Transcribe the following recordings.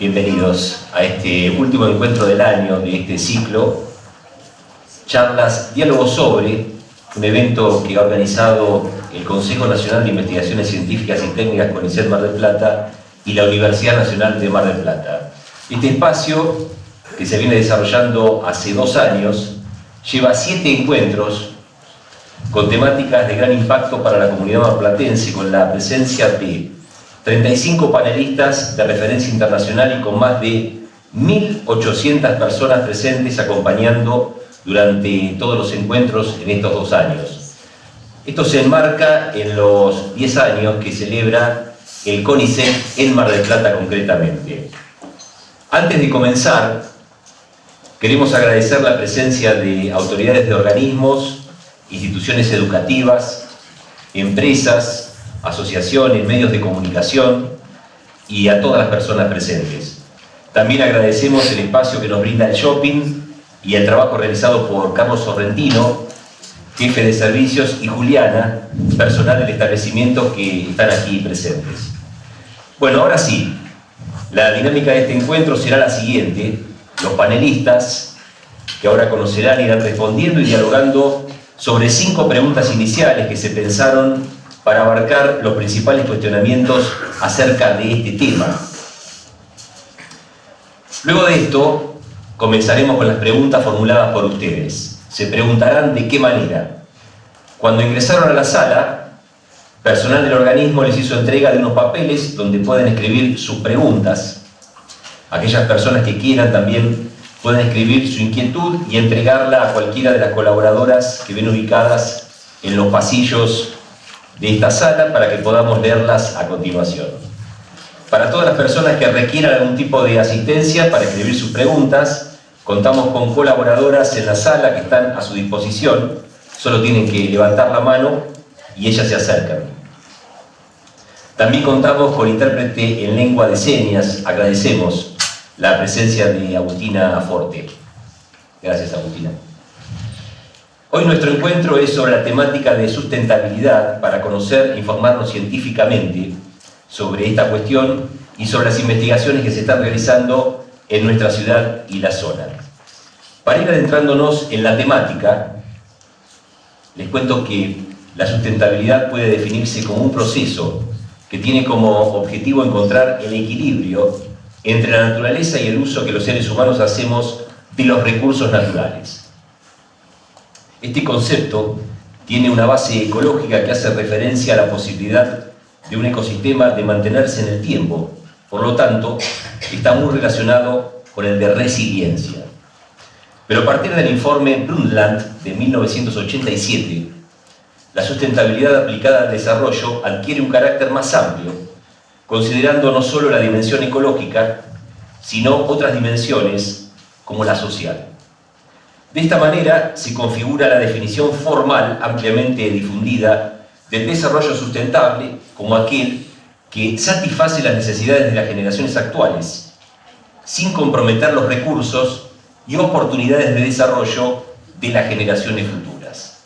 Bienvenidos a este último encuentro del año de este ciclo, charlas, diálogos sobre, un evento que ha organizado el Consejo Nacional de Investigaciones Científicas y Técnicas CONICET Mar del Plata y la Universidad Nacional de Mar del Plata. Este espacio, que se viene desarrollando hace 2 años, lleva 7 encuentros con temáticas de gran impacto para la comunidad marplatense, con la presencia de 35 panelistas de referencia internacional y con más de 1.800 personas presentes acompañando durante todos los encuentros en estos 2 años. Esto se enmarca en los 10 años que celebra el CONICET en Mar del Plata concretamente. Antes de comenzar, queremos agradecer la presencia de autoridades de organismos, instituciones educativas, empresas, asociaciones, medios de comunicación y a todas las personas presentes. También agradecemos el espacio que nos brinda el shopping y el trabajo realizado por Carlos Sorrentino, jefe de servicios, y Juliana, personal del establecimiento, que están aquí presentes. Bueno, ahora sí, la dinámica de este encuentro será la siguiente. Los panelistas, que ahora conocerán, irán respondiendo y dialogando sobre 5 preguntas iniciales que se pensaron para abarcar los principales cuestionamientos acerca de este tema. Luego de esto, comenzaremos con las preguntas formuladas por ustedes. Se preguntarán de qué manera. Cuando ingresaron a la sala, personal del organismo les hizo entrega de unos papeles donde pueden escribir sus preguntas. Aquellas personas que quieran también pueden escribir su inquietud y entregarla a cualquiera de las colaboradoras que ven ubicadas en los pasillos de esta sala para que podamos leerlas a continuación. Para todas las personas que requieran algún tipo de asistencia para escribir sus preguntas, contamos con colaboradoras en la sala que están a su disposición. Solo tienen que levantar la mano y ellas se acercan. También contamos con intérprete en lengua de señas. Agradecemos la presencia de Agustina Forte. Gracias, Agustina. Hoy nuestro encuentro es sobre la temática de sustentabilidad para conocer e informarnos científicamente sobre esta cuestión y sobre las investigaciones que se están realizando en nuestra ciudad y la zona. Para ir adentrándonos en la temática, les cuento que la sustentabilidad puede definirse como un proceso que tiene como objetivo encontrar el equilibrio entre la naturaleza y el uso que los seres humanos hacemos de los recursos naturales. Este concepto tiene una base ecológica que hace referencia a la posibilidad de un ecosistema de mantenerse en el tiempo. Por lo tanto, está muy relacionado con el de resiliencia. Pero a partir del informe Brundtland de 1987, la sustentabilidad aplicada al desarrollo adquiere un carácter más amplio, considerando no solo la dimensión ecológica, sino otras dimensiones como la social. De esta manera se configura la definición formal ampliamente difundida del desarrollo sustentable como aquel que satisface las necesidades de las generaciones actuales, sin comprometer los recursos y oportunidades de desarrollo de las generaciones futuras.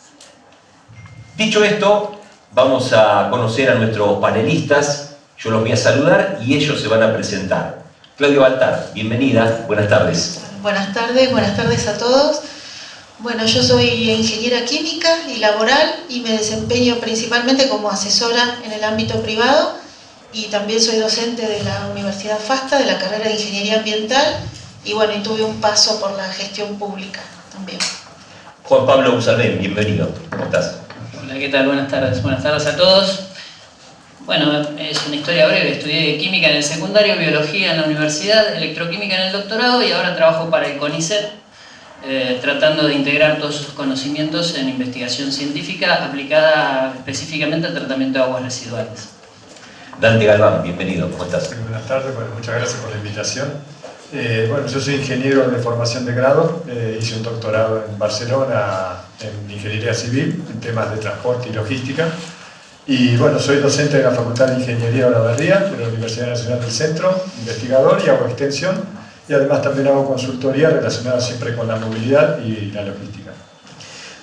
Dicho esto, vamos a conocer a nuestros panelistas. Yo los voy a saludar y ellos se van a presentar. Claudia Baltar, bienvenida, buenas tardes. Buenas tardes a todos. Bueno, yo soy ingeniera química y laboral y me desempeño principalmente como asesora en el ámbito privado y también soy docente de la Universidad FASTA, de la carrera de Ingeniería Ambiental, y bueno, y tuve un paso por la gestión pública también. Juan Pablo Busalén, bienvenido, ¿cómo estás? Hola, ¿qué tal? Buenas tardes a todos. Bueno, es una historia breve. Estudié química en el secundario, biología en la universidad, electroquímica en el doctorado y ahora trabajo para el CONICET, tratando de integrar todos sus conocimientos en investigación científica aplicada específicamente al tratamiento de aguas residuales. Dante Galván, bienvenido, ¿cómo estás? Buenas tardes, bueno, muchas gracias por la invitación. Bueno, yo soy ingeniero de formación de grado, hice un doctorado en Barcelona en Ingeniería Civil, en temas de transporte y logística. Y bueno, soy docente de la Facultad de Ingeniería de Olavarría, de la Universidad Nacional del Centro, investigador y hago extensión. Y además también hago consultoría relacionada siempre con la movilidad y la logística.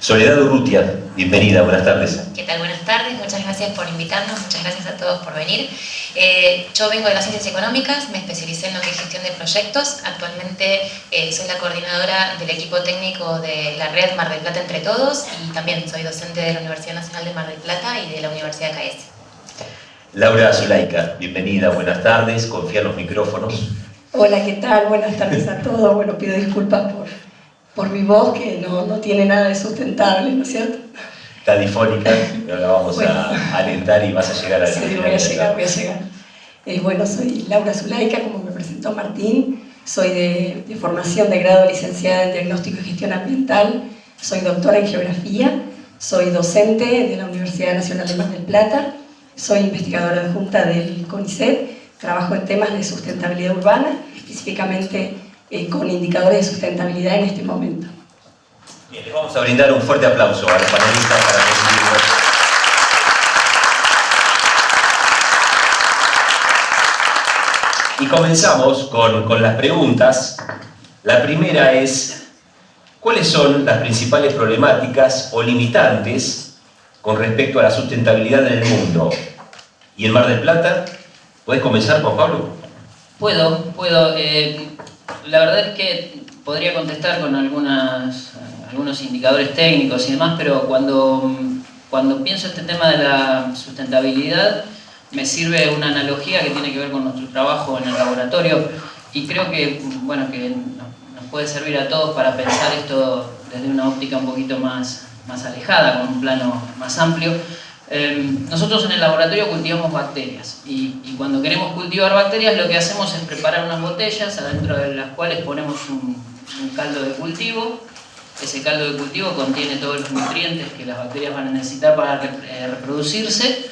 Soledad Urrutia, bienvenida, buenas tardes. ¿Qué tal? Buenas tardes, muchas gracias por invitarnos, muchas gracias a todos por venir. Yo vengo de las ciencias económicas, me especialicé en lo que es gestión de proyectos. Actualmente soy la coordinadora del equipo técnico de la red Mar del Plata Entre Todos y también soy docente de la Universidad Nacional de Mar del Plata y de la Universidad KS. Laura Zulaika, bienvenida, buenas tardes, confía en los micrófonos. Hola, ¿qué tal? Buenas tardes a todos. Bueno, pido disculpas por mi voz, que no tiene nada de sustentable, ¿no es cierto? Está difónica, pero la vamos a alentar y vas a llegar al final. Sí, voy a llegar. Bueno, soy Laura Zulaika, como me presentó Martín. Soy de formación de grado licenciada en Diagnóstico y Gestión Ambiental. Soy doctora en Geografía. Soy docente de la Universidad Nacional de Mar del Plata. Soy investigadora adjunta del CONICET. Trabajo en temas de sustentabilidad urbana, específicamente con indicadores de sustentabilidad en este momento. Bien, les vamos a brindar un fuerte aplauso a los panelistas para recibirlos. Y comenzamos con las preguntas. La primera es, ¿cuáles son las principales problemáticas o limitantes con respecto a la sustentabilidad en el mundo? ¿Y en Mar del Plata? ¿Puedes comenzar, Juan Pablo? Puedo. La verdad es que podría contestar con algunos indicadores técnicos y demás, pero cuando pienso este tema de la sustentabilidad, me sirve una analogía que tiene que ver con nuestro trabajo en el laboratorio y creo que, bueno, que nos puede servir a todos para pensar esto desde una óptica un poquito más alejada, con un plano más amplio. Nosotros en el laboratorio cultivamos bacterias y cuando queremos cultivar bacterias lo que hacemos es preparar unas botellas adentro de las cuales ponemos un caldo de cultivo. Ese caldo de cultivo contiene todos los nutrientes que las bacterias van a necesitar para reproducirse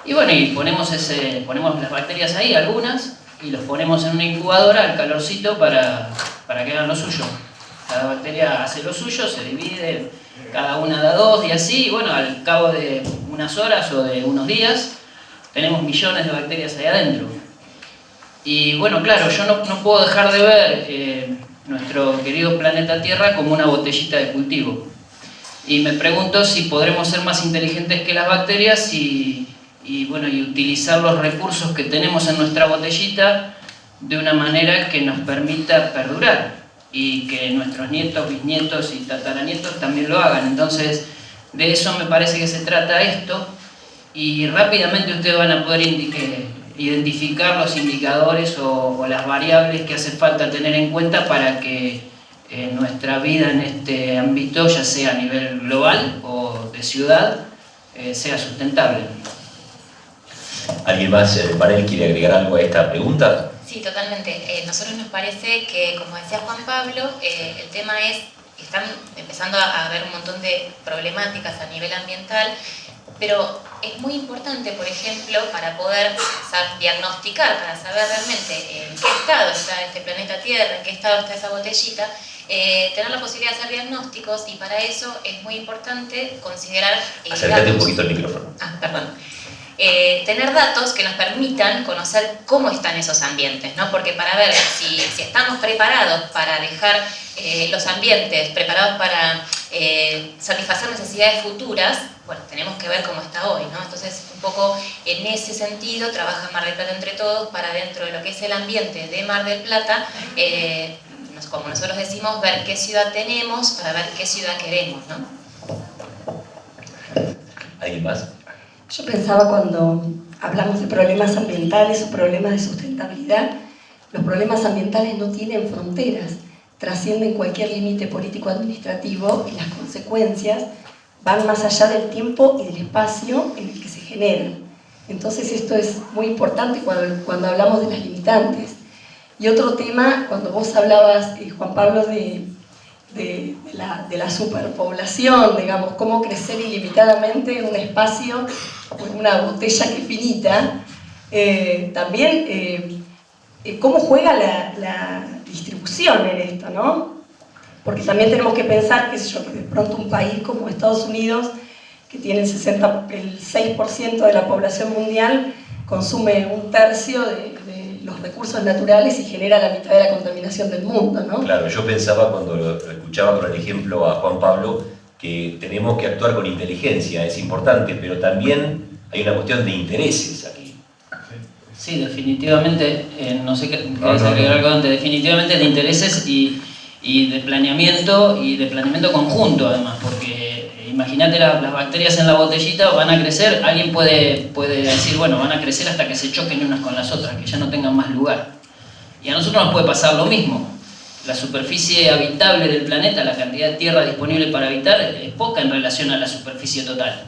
y bueno, y ponemos las bacterias ahí, algunas, y los ponemos en una incubadora al calorcito para que hagan lo suyo. Cada bacteria hace lo suyo, se divide, cada una da 2 y así, y bueno, al cabo de unas horas o de unos días tenemos millones de bacterias ahí adentro. Y bueno, claro, yo no puedo dejar de ver nuestro querido planeta Tierra como una botellita de cultivo. Y me pregunto si podremos ser más inteligentes que las bacterias y utilizar los recursos que tenemos en nuestra botellita de una manera que nos permita perdurar y que nuestros nietos, bisnietos y tataranietos también lo hagan. Entonces, de eso me parece que se trata esto y rápidamente ustedes van a poder identificar los indicadores o las variables que hace falta tener en cuenta para que nuestra vida en este ámbito, ya sea a nivel global o de ciudad, sea sustentable. ¿Alguien más del panel quiere agregar algo a esta pregunta? Sí, totalmente. Nosotros nos parece que, como decía Juan Pablo, el tema es que están empezando a haber un montón de problemáticas a nivel ambiental, pero es muy importante, por ejemplo, para poder diagnosticar, para saber realmente en qué estado está este planeta Tierra, en qué estado está esa botellita, tener la posibilidad de hacer diagnósticos y para eso es muy importante considerar... Acércate un poquito al micrófono. Tener datos que nos permitan conocer cómo están esos ambientes, ¿no? Porque para ver si estamos preparados para dejar los ambientes preparados para satisfacer necesidades futuras, bueno, tenemos que ver cómo está hoy, ¿no? Entonces, un poco en ese sentido trabaja Mar del Plata Entre Todos para dentro de lo que es el ambiente de Mar del Plata, como nosotros decimos, ver qué ciudad tenemos para ver qué ciudad queremos, ¿no? ¿Alguien más? Yo pensaba cuando hablamos de problemas ambientales o problemas de sustentabilidad, los problemas ambientales no tienen fronteras, trascienden cualquier límite político-administrativo y las consecuencias van más allá del tiempo y del espacio en el que se generan. Entonces esto es muy importante cuando hablamos de las limitantes. Y otro tema, cuando vos hablabas, Juan Pablo, de la superpoblación, digamos, cómo crecer ilimitadamente en un espacio, en una botella que es finita, también cómo juega la distribución en esto, ¿no? Porque también tenemos que pensar, qué sé yo, que de pronto un país como Estados Unidos, que tiene el 6% de la población mundial, consume un tercio de los recursos naturales y genera la mitad de la contaminación del mundo, ¿no? Claro, yo pensaba cuando lo escuchaba con el ejemplo a Juan Pablo que tenemos que actuar con inteligencia, es importante, pero también hay una cuestión de intereses aquí. Sí, Sí, definitivamente, no sé qué querés agregar algo antes, definitivamente de intereses y de planeamiento conjunto además, porque imagínate las bacterias en la botellita van a crecer, alguien puede decir, bueno, van a crecer hasta que se choquen unas con las otras, que ya no tengan más lugar. Y a nosotros nos puede pasar lo mismo. La superficie habitable del planeta, la cantidad de tierra disponible para habitar, es poca en relación a la superficie total.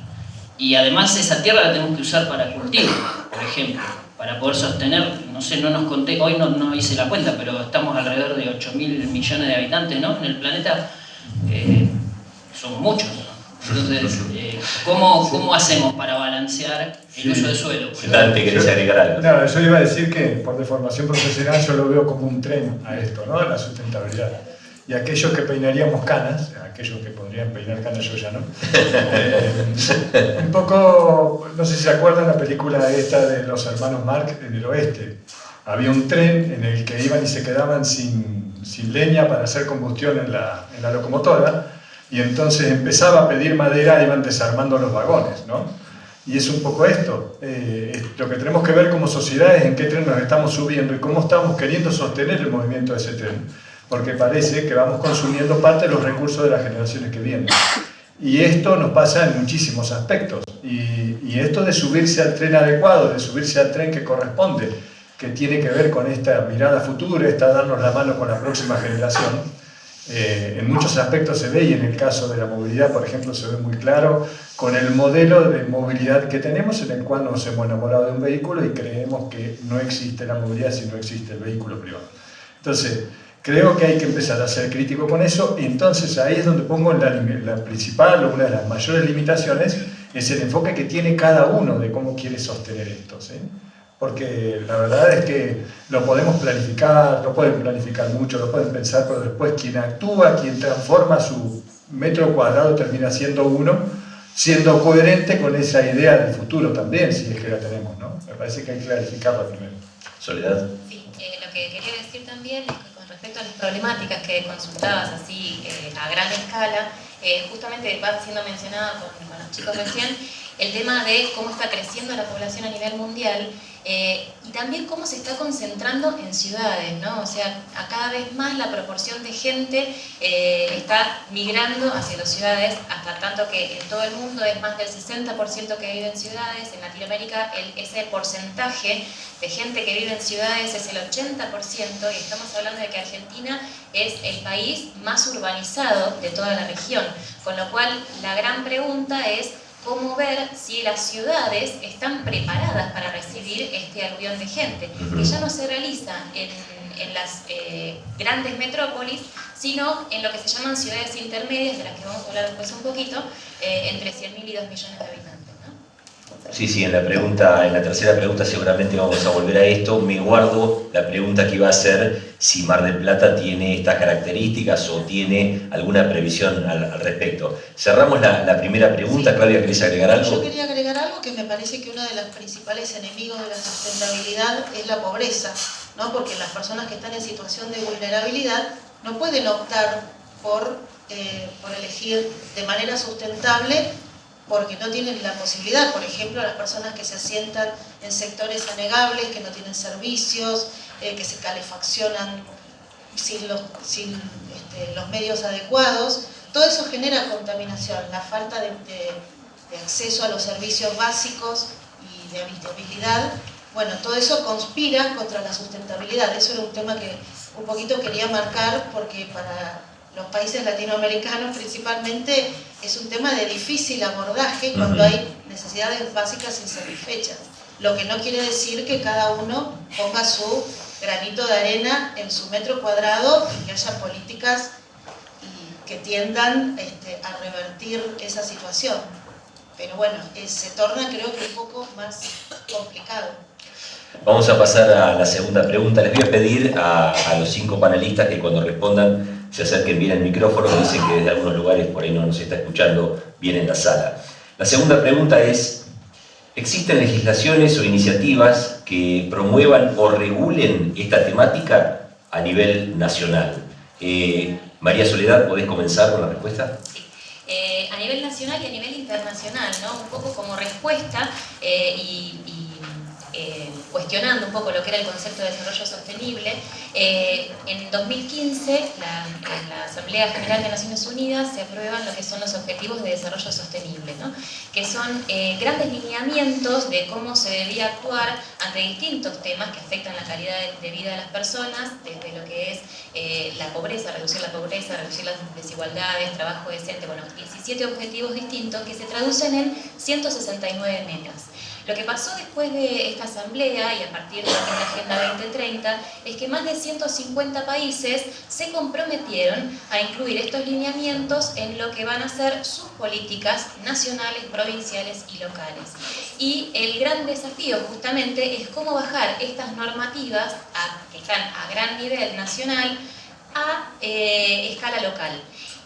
Y además esa tierra la tenemos que usar para cultivo, por ejemplo, para poder sostener, no sé, no nos conté, hoy no hice la cuenta, pero estamos alrededor de 8.000 millones de habitantes, ¿no? En el planeta son muchos. Entonces, ¿cómo hacemos para balancear el uso de suelo? Dante, ¿querés agregar algo? No, yo iba a decir que por deformación profesional yo lo veo como un tren a esto, ¿no? A la sustentabilidad. Y aquellos que peinaríamos canas, aquellos que podrían peinar canas, yo ya no. Un poco, no sé si se acuerdan la película esta de los hermanos Marx en el oeste. Había un tren en el que iban y se quedaban sin leña para hacer combustión en la locomotora, y entonces empezaba a pedir madera, iban desarmando los vagones, ¿no? Y es un poco esto. Lo que tenemos que ver como sociedad es en qué tren nos estamos subiendo y cómo estamos queriendo sostener el movimiento de ese tren. Porque parece que vamos consumiendo parte de los recursos de las generaciones que vienen. Y esto nos pasa en muchísimos aspectos. Y esto de subirse al tren adecuado, de subirse al tren que corresponde, que tiene que ver con esta mirada futura, esta darnos la mano con la próxima generación, en muchos aspectos se ve, y en el caso de la movilidad, por ejemplo, se ve muy claro, con el modelo de movilidad que tenemos, en el cual nos hemos enamorado de un vehículo y creemos que no existe la movilidad si no existe el vehículo privado. Entonces, creo que hay que empezar a ser crítico con eso, y entonces ahí es donde pongo la principal, o una de las mayores limitaciones, es el enfoque que tiene cada uno de cómo quiere sostener esto, ¿sí? Porque la verdad es que lo podemos planificar, lo pueden planificar mucho, lo pueden pensar, pero después quien actúa, quien transforma su metro cuadrado termina siendo uno, siendo coherente con esa idea del futuro también, si es que la tenemos, ¿no? Me parece que hay que clarificarlo primero. Soledad. Sí, lo que quería decir también es que con respecto a las problemáticas que consultabas así a gran escala, justamente va siendo mencionada con los chicos recién, el tema de cómo está creciendo la población a nivel mundial y también cómo se está concentrando en ciudades, ¿no? O sea, a cada vez más la proporción de gente está migrando hacia las ciudades, hasta tanto que en todo el mundo es más del 60% que vive en ciudades. En Latinoamérica ese porcentaje de gente que vive en ciudades es el 80%, y estamos hablando de que Argentina es el país más urbanizado de toda la región, con lo cual la gran pregunta es cómo ver si las ciudades están preparadas para recibir este aluvión de gente, que ya no se realiza en las grandes metrópolis, sino en lo que se llaman ciudades intermedias, de las que vamos a hablar después un poquito, entre 100.000 y 2 millones de habitantes, ¿no? Sí, en la tercera pregunta seguramente vamos a volver a esto. Me guardo la pregunta que iba a hacer, si Mar del Plata tiene estas características o tiene alguna previsión al respecto. Cerramos la primera pregunta. Sí. Claudia, ¿querés agregar algo? Yo quería agregar algo, que me parece que uno de los principales enemigos de la sustentabilidad es la pobreza, ¿no? Porque las personas que están en situación de vulnerabilidad no pueden optar por elegir de manera sustentable, porque no tienen la posibilidad. Por ejemplo, las personas que se asientan en sectores anegables, que no tienen servicios, que se calefaccionan sin los medios adecuados, todo eso genera contaminación. La falta de acceso a los servicios básicos y de habitabilidad, bueno, todo eso conspira contra la sustentabilidad. Eso era un tema que un poquito quería marcar, porque para los países latinoamericanos principalmente es un tema de difícil abordaje cuando hay necesidades básicas insatisfechas. Lo que no quiere decir que cada uno ponga su granito de arena en su metro cuadrado y que haya políticas que tiendan a revertir esa situación. Pero bueno, se torna, creo que un poco más complicado. Vamos a pasar a la segunda pregunta. Les voy a pedir a los 5 panelistas que cuando respondan se acerquen bien al micrófono. Dicen que desde algunos lugares por ahí no nos está escuchando bien en la sala. La segunda pregunta es: ¿existen legislaciones o iniciativas que promuevan o regulen esta temática a nivel nacional? María Soledad, ¿podés comenzar con la respuesta? Sí. A nivel nacional y a nivel internacional, ¿no? Un poco como respuesta cuestionando un poco lo que era el concepto de desarrollo sostenible. En 2015, en la Asamblea General de Naciones Unidas se aprueban lo que son los Objetivos de Desarrollo Sostenible, ¿no? Que son grandes lineamientos de cómo se debía actuar ante distintos temas que afectan la calidad de vida de las personas, desde lo que es la pobreza, reducir las desigualdades, trabajo decente, bueno, 17 objetivos distintos que se traducen en 169 metas. Lo que pasó después de esta asamblea y a partir de la Agenda 2030 es que más de 150 países se comprometieron a incluir estos lineamientos en lo que van a ser sus políticas nacionales, provinciales y locales. Y el gran desafío justamente es cómo bajar estas normativas que están a gran nivel nacional a escala local.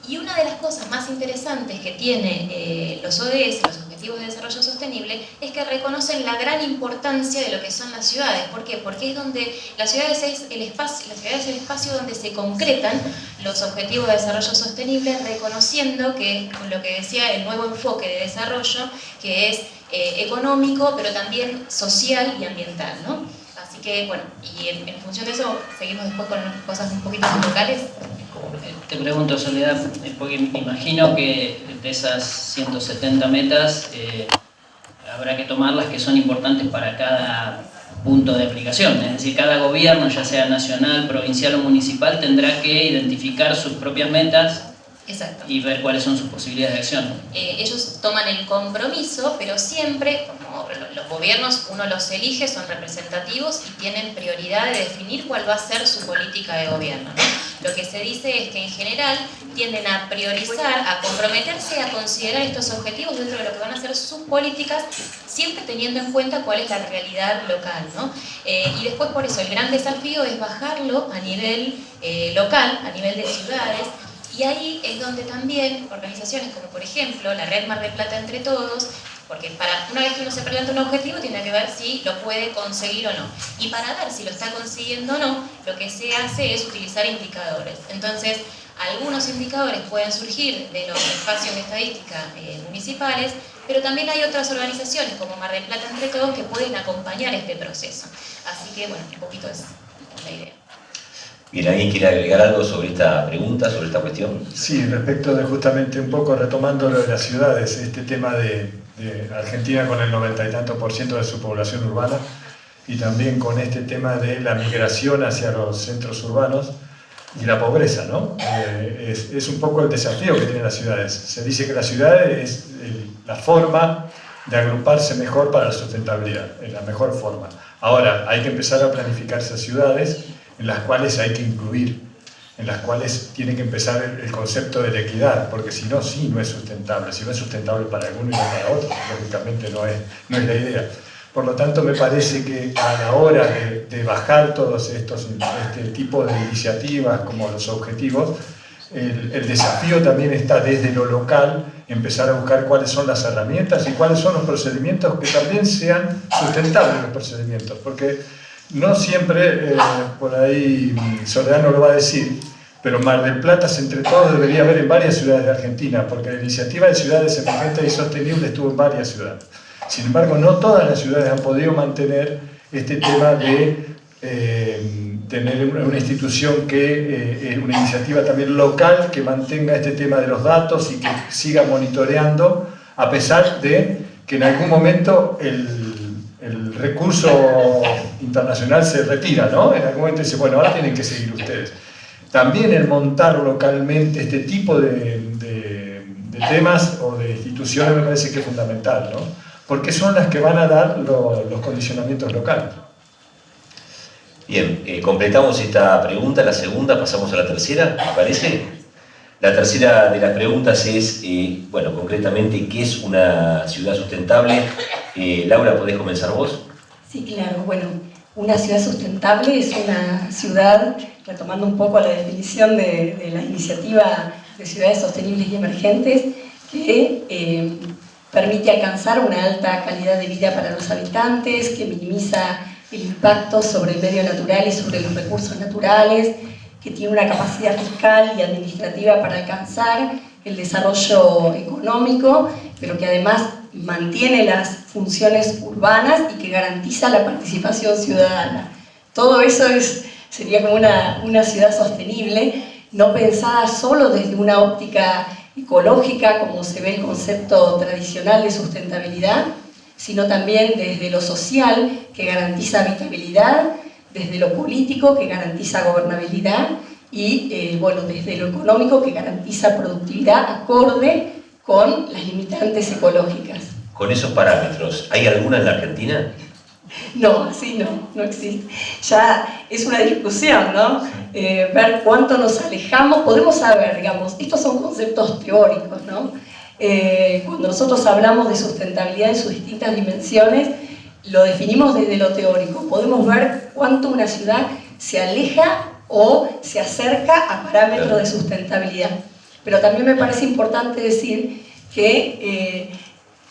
Y una de las cosas más interesantes que tiene los ODS, los Objetivos de Desarrollo Sostenible, es que reconocen la gran importancia de lo que son las ciudades. ¿Por qué? Porque es donde las ciudades es el espacio donde se concretan los Objetivos de Desarrollo Sostenible, reconociendo que lo que decía el nuevo enfoque de desarrollo, que es económico, pero también social y ambiental, ¿no? Así que, bueno, y en función de eso, seguimos después con cosas un poquito más locales. Te pregunto, Soledad, porque me imagino que de esas 170 metas habrá que tomar las que son importantes para cada punto de aplicación. Es decir, cada gobierno, ya sea nacional, provincial o municipal, tendrá que identificar sus propias metas. Exacto. Y ver cuáles son sus posibilidades de acción. Ellos toman el compromiso, pero siempre, como los gobiernos, uno los elige, son representativos y tienen prioridad de definir cuál va a ser su política de gobierno, ¿no? Lo que se dice es que en general tienden a priorizar, a comprometerse a considerar estos objetivos dentro de lo que van a ser sus políticas, siempre teniendo en cuenta cuál es la realidad local, ¿no? Y después por eso el gran desafío es bajarlo a nivel local, a nivel de ciudades. Y ahí es donde también organizaciones como por ejemplo la Red Mar del Plata Entre Todos, porque una vez que uno se presenta un objetivo tiene que ver si lo puede conseguir o no. Y para ver si lo está consiguiendo o no, lo que se hace es utilizar indicadores. Entonces, algunos indicadores pueden surgir de los espacios de estadística municipales, pero también hay otras organizaciones como Mar del Plata Entre Todos que pueden acompañar este proceso. Así que, bueno, un poquito es la idea. Bien, ¿alguien quiere agregar algo sobre esta pregunta, sobre esta cuestión? Sí, respecto de justamente un poco retomando lo de las ciudades, este tema de Argentina con el 90 y tanto % de su población urbana y también con este tema de la migración hacia los centros urbanos y la pobreza, ¿no? Es un poco el desafío que tienen las ciudades. Se dice que la ciudad es la forma de agruparse mejor para la sustentabilidad, es la mejor forma. Ahora, hay que empezar a planificar esas ciudades en las cuales hay que incluir, en las cuales tiene que empezar el concepto de la equidad, porque si no, sí, no es sustentable. Si no es sustentable para alguno y no para otro, lógicamente no es la idea. Por lo tanto, me parece que a la hora de bajar todos este tipo de iniciativas como los objetivos, el desafío también está desde lo local, empezar a buscar cuáles son las herramientas y cuáles son los procedimientos que también sean sustentables los procedimientos, porque no siempre, por ahí Soledad no lo va a decir, pero Mar del Plata Entre Todos debería haber en varias ciudades de Argentina, porque la iniciativa de ciudades emergentes y sostenibles estuvo en varias ciudades. Sin embargo, no todas las ciudades han podido mantener este tema de tener una institución una iniciativa también local que mantenga este tema de los datos y que siga monitoreando, a pesar de que en algún momento el recurso internacional se retira, ¿no? En algún momento dice, bueno, ahora tienen que seguir ustedes. También el montar localmente este tipo de temas o de instituciones me parece que es fundamental, ¿no? Porque son las que van a dar los condicionamientos locales. Bien, completamos esta pregunta, la segunda, pasamos a la tercera, ¿me parece? La tercera de las preguntas es, bueno, concretamente, ¿qué es una ciudad sustentable? Laura, ¿podés comenzar vos? Sí, claro. Bueno, una ciudad sustentable es una ciudad, retomando un poco la definición de la iniciativa de ciudades sostenibles y emergentes, que permite alcanzar una alta calidad de vida para los habitantes, que minimiza el impacto sobre el medio natural y sobre los recursos naturales, que tiene una capacidad fiscal y administrativa para alcanzar el desarrollo económico, pero que además mantiene las funciones urbanas y que garantiza la participación ciudadana. Todo eso sería como una ciudad sostenible, no pensada solo desde una óptica ecológica, como se ve el concepto tradicional de sustentabilidad, sino también desde lo social, que garantiza habitabilidad, desde lo político, que garantiza gobernabilidad, y bueno, desde lo económico, que garantiza productividad acorde con las limitantes ecológicas. Con esos parámetros, ¿hay alguna en la Argentina? No, así no existe. Ya es una discusión, ¿no? Ver cuánto nos alejamos, podemos saber, digamos, estos son conceptos teóricos, ¿no? Cuando nosotros hablamos de sustentabilidad en sus distintas dimensiones, lo definimos desde lo teórico. Podemos ver cuánto una ciudad se aleja o se acerca a parámetros de sustentabilidad. Pero también me parece importante decir que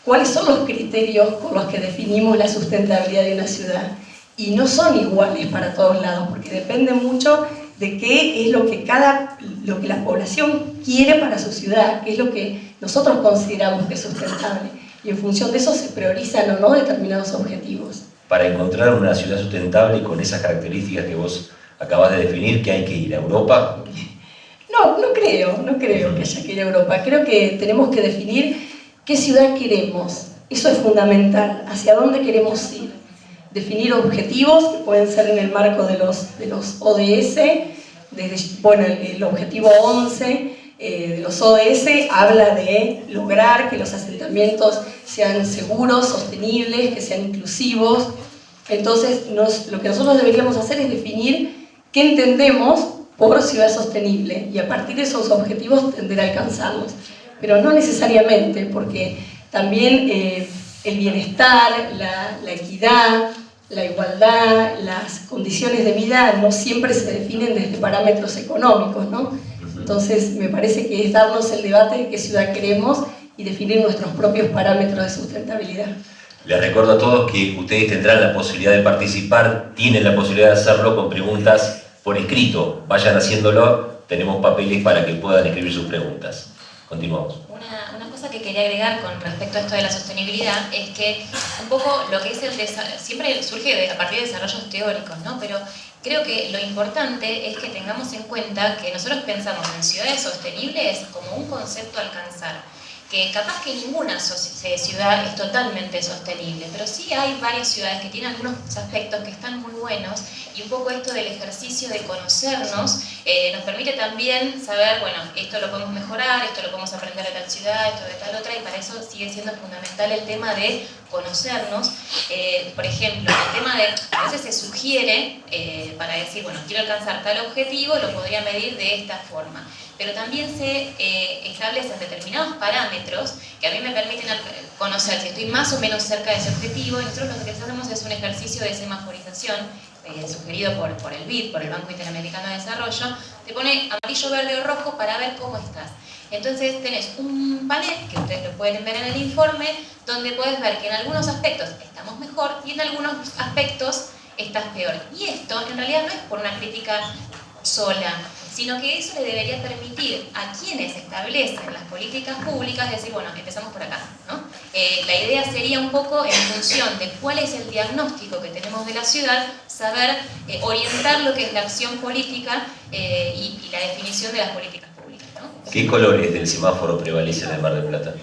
cuáles son los criterios con los que definimos la sustentabilidad de una ciudad. Y no son iguales para todos lados, porque depende mucho de qué es lo que la población quiere para su ciudad, qué es lo que nosotros consideramos que es sustentable. Y en función de eso se priorizan o no determinados objetivos. Para encontrar una ciudad sustentable con esas características que vos acabas de definir, ¿que hay que ir a Europa? No creo que haya que ir a Europa. Creo que tenemos que definir qué ciudad queremos. Eso es fundamental. ¿Hacia dónde queremos ir? Definir objetivos que pueden ser en el marco de los ODS. Bueno, el objetivo 11 de los ODS habla de lograr que los asentamientos sean seguros, sostenibles, que sean inclusivos. Entonces, lo que nosotros deberíamos hacer es definir qué entendemos por ciudad sostenible y a partir de esos objetivos tender a alcanzarlos. Pero no necesariamente, porque también el bienestar, la equidad, la igualdad, las condiciones de vida no siempre se definen desde parámetros económicos, ¿no? Entonces me parece que es darnos el debate de qué ciudad queremos y definir nuestros propios parámetros de sustentabilidad. Les recuerdo a todos que ustedes tendrán la posibilidad de participar, tienen la posibilidad de hacerlo con preguntas por escrito. Vayan haciéndolo, tenemos papeles para que puedan escribir sus preguntas. Continuamos. Una cosa que quería agregar con respecto a esto de la sostenibilidad es que un poco lo que es siempre surge a partir de desarrollos teóricos, ¿no? Pero creo que lo importante es que tengamos en cuenta que nosotros pensamos en ciudades sostenibles como un concepto a alcanzar, que capaz que ninguna ciudad es totalmente sostenible, pero sí hay varias ciudades que tienen algunos aspectos que están muy buenos, y un poco esto del ejercicio de conocernos nos permite también saber, bueno, esto lo podemos mejorar, esto lo podemos aprender de tal ciudad, esto de tal otra, y para eso sigue siendo fundamental el tema de conocernos. Por ejemplo, el tema de, a veces se sugiere para decir, bueno, quiero alcanzar tal objetivo, lo podría medir de esta forma. Pero también se establecen determinados parámetros que a mí me permiten conocer si estoy más o menos cerca de ese objetivo, y nosotros lo que hacemos es un ejercicio de semaforización sugerido por el BID, por el Banco Interamericano de Desarrollo. Te pone amarillo, verde o rojo para ver cómo estás. Entonces tenés un panel, que ustedes lo pueden ver en el informe, donde puedes ver que en algunos aspectos estamos mejor y en algunos aspectos estás peor. Y esto en realidad no es por una crítica sola, sino que eso le debería permitir a quienes establecen las políticas públicas decir, bueno, empezamos por acá, ¿no? La idea sería un poco, en función de cuál es el diagnóstico que tenemos de la ciudad, saber orientar lo que es la acción política y la definición de las políticas públicas, ¿no? ¿Qué colores del semáforo prevalecen en Mar del Plata?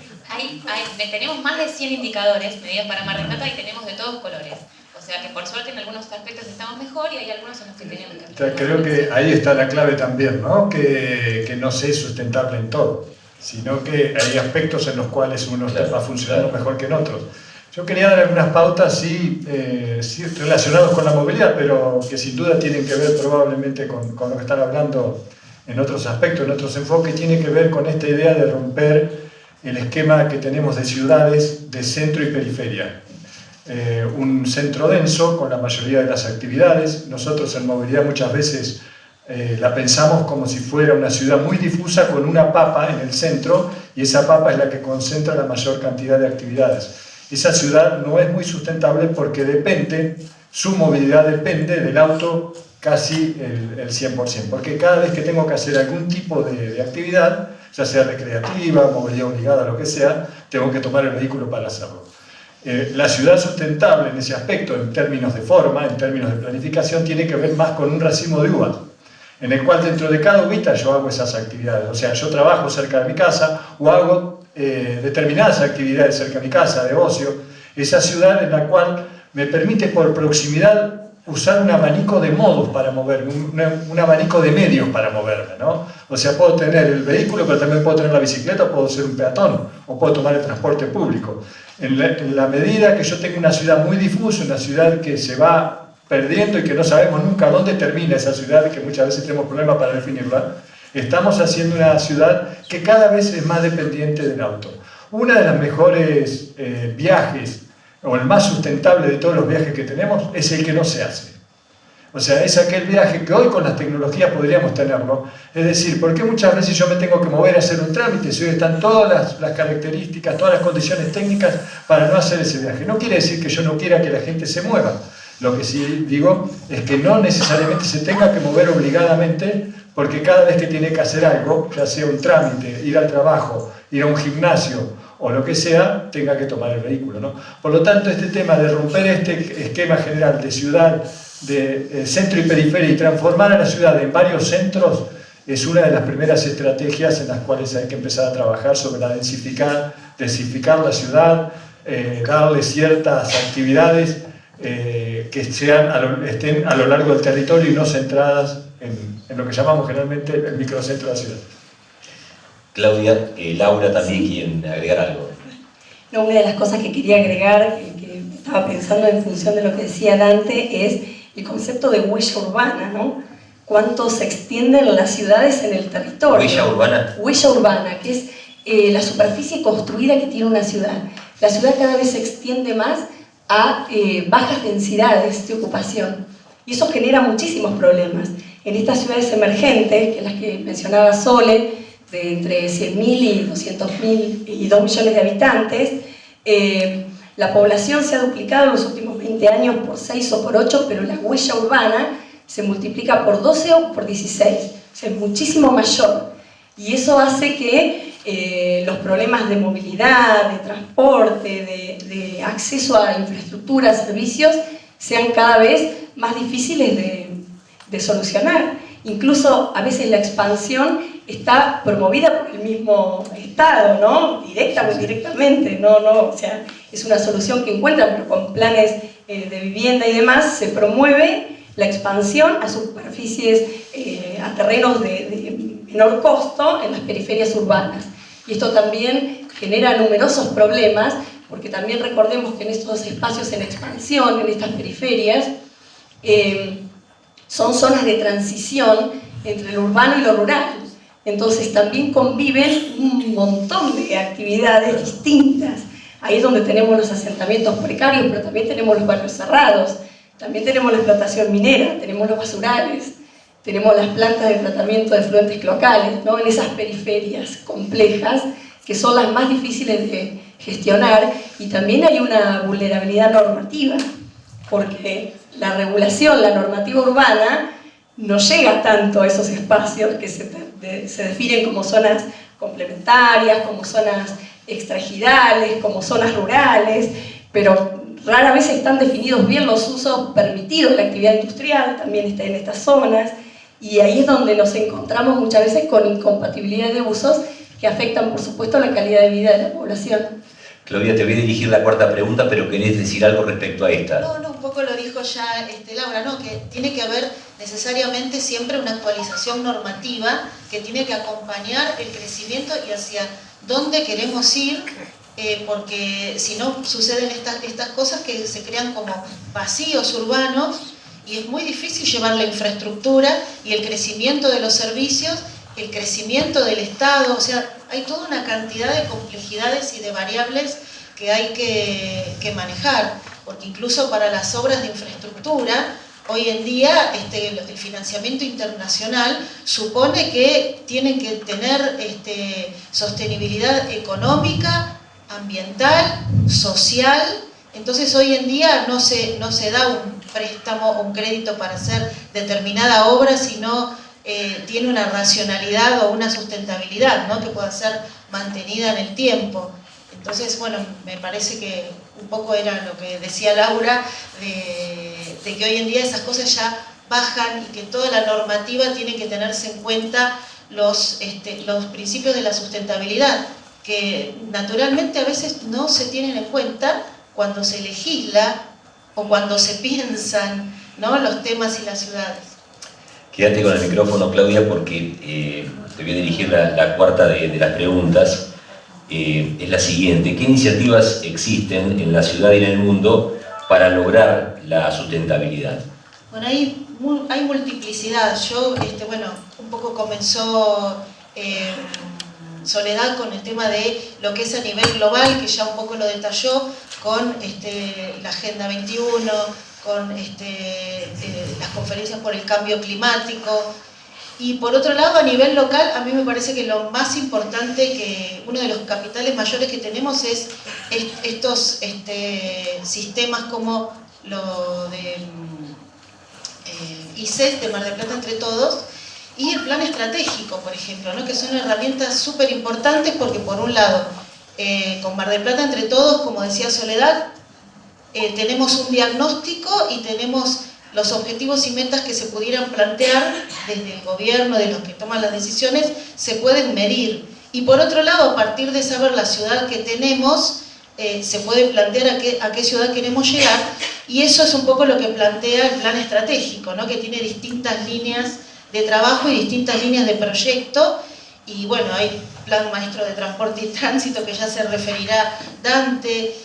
Tenemos más de 100 indicadores, medidas para Mar del Plata, y tenemos de todos colores. O sea que por suerte en algunos aspectos estamos mejor y hay algunos en los que tenemos que... Creo que ahí está la clave también, ¿no? Que no sea sustentable en todo, sino que hay aspectos en los cuales uno va funcionando mejor que en otros. Yo quería dar algunas pautas, sí relacionadas con la movilidad, pero que sin duda tienen que ver probablemente con lo que están hablando en otros aspectos, en otros enfoques. Tiene que ver con esta idea de romper el esquema que tenemos de ciudades de centro y periferia. Un centro denso con la mayoría de las actividades. Nosotros en movilidad muchas veces la pensamos como si fuera una ciudad muy difusa con una papa en el centro, y esa papa es la que concentra la mayor cantidad de actividades. Esa ciudad no es muy sustentable porque su movilidad depende del auto casi el 100%, porque cada vez que tengo que hacer algún tipo de actividad ya sea recreativa, movilidad obligada, lo que sea, tengo que tomar el vehículo para hacerlo. La ciudad sustentable en ese aspecto, en términos de forma, en términos de planificación, tiene que ver más con un racimo de uvas, en el cual dentro de cada uvita yo hago esas actividades. O sea, yo trabajo cerca de mi casa o hago determinadas actividades cerca de mi casa, de ocio. Esa ciudad en la cual me permite por proximidad usar un abanico de modos para moverme, un abanico de medios para moverme, ¿no? O sea, puedo tener el vehículo, pero también puedo tener la bicicleta, puedo ser un peatón, o puedo tomar el transporte público. En la medida que yo tengo una ciudad muy difusa, una ciudad que se va perdiendo y que no sabemos nunca dónde termina esa ciudad, que muchas veces tenemos problemas para definirla, estamos haciendo una ciudad que cada vez es más dependiente del auto. Una de las mejores viajes, o el más sustentable de todos los viajes que tenemos, es el que no se hace. O sea, es aquel viaje que hoy con las tecnologías podríamos tenerlo. Es decir, ¿por qué muchas veces yo me tengo que mover a hacer un trámite si hoy están todas las características, todas las condiciones técnicas para no hacer ese viaje? No quiere decir que yo no quiera que la gente se mueva. Lo que sí digo es que no necesariamente se tenga que mover obligadamente, porque cada vez que tiene que hacer algo, ya sea un trámite, ir al trabajo, ir a un gimnasio o lo que sea, tenga que tomar el vehículo, ¿no? Por lo tanto, este tema de romper este esquema general de ciudad, de centro y periferia, y transformar a la ciudad en varios centros, es una de las primeras estrategias en las cuales hay que empezar a trabajar sobre la densificar la ciudad, darle ciertas actividades que estén a lo largo del territorio y no centradas en lo que llamamos generalmente el microcentro de la ciudad. Claudia, Laura también quieren agregar algo. No, una de las cosas que quería agregar, que estaba pensando en función de lo que decía Dante, es el concepto de huella urbana, ¿no? Cuánto se extienden las ciudades en el territorio. ¿Huella urbana? Huella urbana, que es la superficie construida que tiene una ciudad. La ciudad cada vez se extiende más a bajas densidades de ocupación. Y eso genera muchísimos problemas. En estas ciudades emergentes, que es las que mencionaba Sole, de entre 100.000 y 200.000 y 2 millones de habitantes, la población se ha duplicado en los últimos 20 años por 6 o por 8, pero la huella urbana se multiplica por 12 o por 16, o sea, es muchísimo mayor. Y eso hace que los problemas de movilidad, de transporte, de acceso a infraestructura, servicios, sean cada vez más difíciles de solucionar. Incluso a veces la expansión está promovida por el mismo Estado, ¿no? Directa o indirectamente, o sea, es una solución que encuentran, pero con planes de vivienda y demás, se promueve la expansión a superficies, a terrenos de menor costo en las periferias urbanas. Y esto también genera numerosos problemas, porque también recordemos que en estos espacios en expansión, en estas periferias, son zonas de transición entre lo urbano y lo rural. Entonces también conviven un montón de actividades distintas. Ahí es donde tenemos los asentamientos precarios, pero también tenemos los barrios cerrados, también tenemos la explotación minera, tenemos los basurales, tenemos las plantas de tratamiento de efluentes cloacales, ¿no? En esas periferias complejas que son las más difíciles de gestionar, y también hay una vulnerabilidad normativa, porque la regulación, la normativa urbana, no llega tanto a esos espacios que se definen como zonas complementarias, como zonas extrajidales, como zonas rurales, pero rara vez están definidos bien los usos permitidos. La actividad industrial también está en estas zonas, y ahí es donde nos encontramos muchas veces con incompatibilidad de usos que afectan, por supuesto, la calidad de vida de la población. Claudia, te voy a dirigir la cuarta pregunta, pero ¿querés decir algo respecto a esta? No, un poco lo dijo ya Laura, ¿no? Que tiene que haber necesariamente siempre una actualización normativa que tiene que acompañar el crecimiento y hacia dónde queremos ir, porque si no suceden estas cosas que se crean como vacíos urbanos, y es muy difícil llevar la infraestructura y el crecimiento de los servicios, el crecimiento del Estado. O sea, hay toda una cantidad de complejidades y de variables que hay que manejar, porque incluso para las obras de infraestructura, hoy en día el financiamiento internacional supone que tienen que tener sostenibilidad económica, ambiental, social. Entonces hoy en día no se da un préstamo o un crédito para hacer determinada obra, sino tiene una racionalidad o una sustentabilidad, ¿no? Que pueda ser mantenida en el tiempo. Entonces, bueno, me parece que un poco era lo que decía Laura, de que hoy en día esas cosas ya bajan y que toda la normativa tiene que tenerse en cuenta los principios de la sustentabilidad, que naturalmente a veces no se tienen en cuenta cuando se legisla o cuando se piensan, ¿no?, los temas y las ciudades. Quédate con el micrófono, Claudia, porque te voy a dirigir la cuarta de las preguntas. Es la siguiente: ¿qué iniciativas existen en la ciudad y en el mundo para lograr la sustentabilidad? Bueno, hay multiplicidad. Yo, bueno, un poco comenzó Soledad con el tema de lo que es a nivel global, que ya un poco lo detalló, con la Agenda 21, con las conferencias por el cambio climático. Y por otro lado, a nivel local, a mí me parece que lo más importante, que uno de los capitales mayores que tenemos es estos sistemas como lo de ICES, de Mar del Plata Entre Todos, y el plan estratégico, por ejemplo, ¿no?, que son herramientas súper importantes porque, por un lado, con Mar del Plata Entre Todos, como decía Soledad, tenemos un diagnóstico y tenemos los objetivos y metas que se pudieran plantear desde el gobierno, de los que toman las decisiones, se pueden medir. Y por otro lado, a partir de saber la ciudad que tenemos, se puede plantear a qué ciudad queremos llegar, y eso es un poco lo que plantea el plan estratégico, ¿no?, que tiene distintas líneas de trabajo y distintas líneas de proyecto. Y bueno, hay plan maestro de transporte y tránsito, que ya se referirá Dante.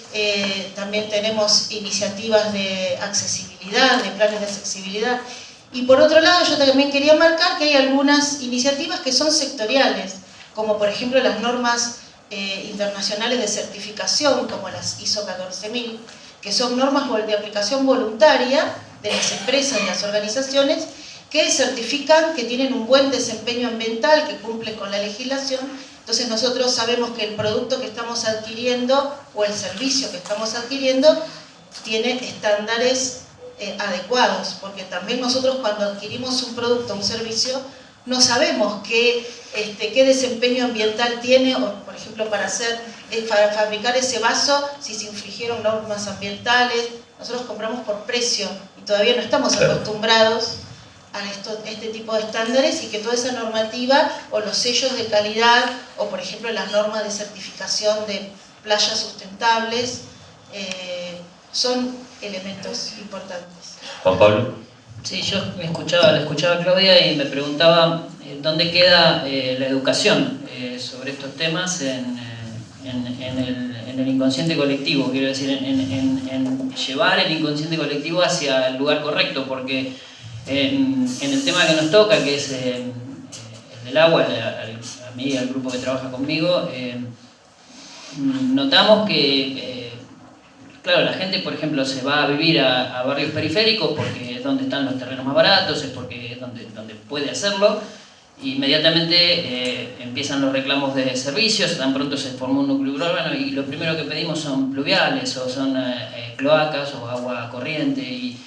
También tenemos iniciativas de accesibilidad, de planes de accesibilidad. Y por otro lado, yo también quería marcar que hay algunas iniciativas que son sectoriales, como por ejemplo las normas internacionales de certificación, como las ISO 14000, que son normas de aplicación voluntaria de las empresas y las organizaciones, que certifican que tienen un buen desempeño ambiental, que cumplen con la legislación. Entonces nosotros sabemos que el producto que estamos adquiriendo o el servicio que estamos adquiriendo tiene estándares adecuados, porque también nosotros, cuando adquirimos un producto o un servicio, no sabemos qué desempeño ambiental tiene, o por ejemplo para fabricar ese vaso, si se infringieron normas ambientales. Nosotros compramos por precio y todavía no estamos acostumbrados a este tipo de estándares, y que toda esa normativa o los sellos de calidad, o por ejemplo las normas de certificación de playas sustentables, son elementos importantes. Juan Pablo. Sí, yo la escuchaba a Claudia y me preguntaba dónde queda la educación sobre estos temas en el inconsciente colectivo, quiero decir, en llevar el inconsciente colectivo hacia el lugar correcto, porque en el tema que nos toca, que es el del agua, a mí y al grupo que trabaja conmigo, notamos que, claro, la gente, por ejemplo, se va a vivir a barrios periféricos porque es donde están los terrenos más baratos, es porque es donde puede hacerlo. Inmediatamente empiezan los reclamos de servicios, tan pronto se formó un núcleo urbano y lo primero que pedimos son pluviales, o son cloacas o agua corriente, y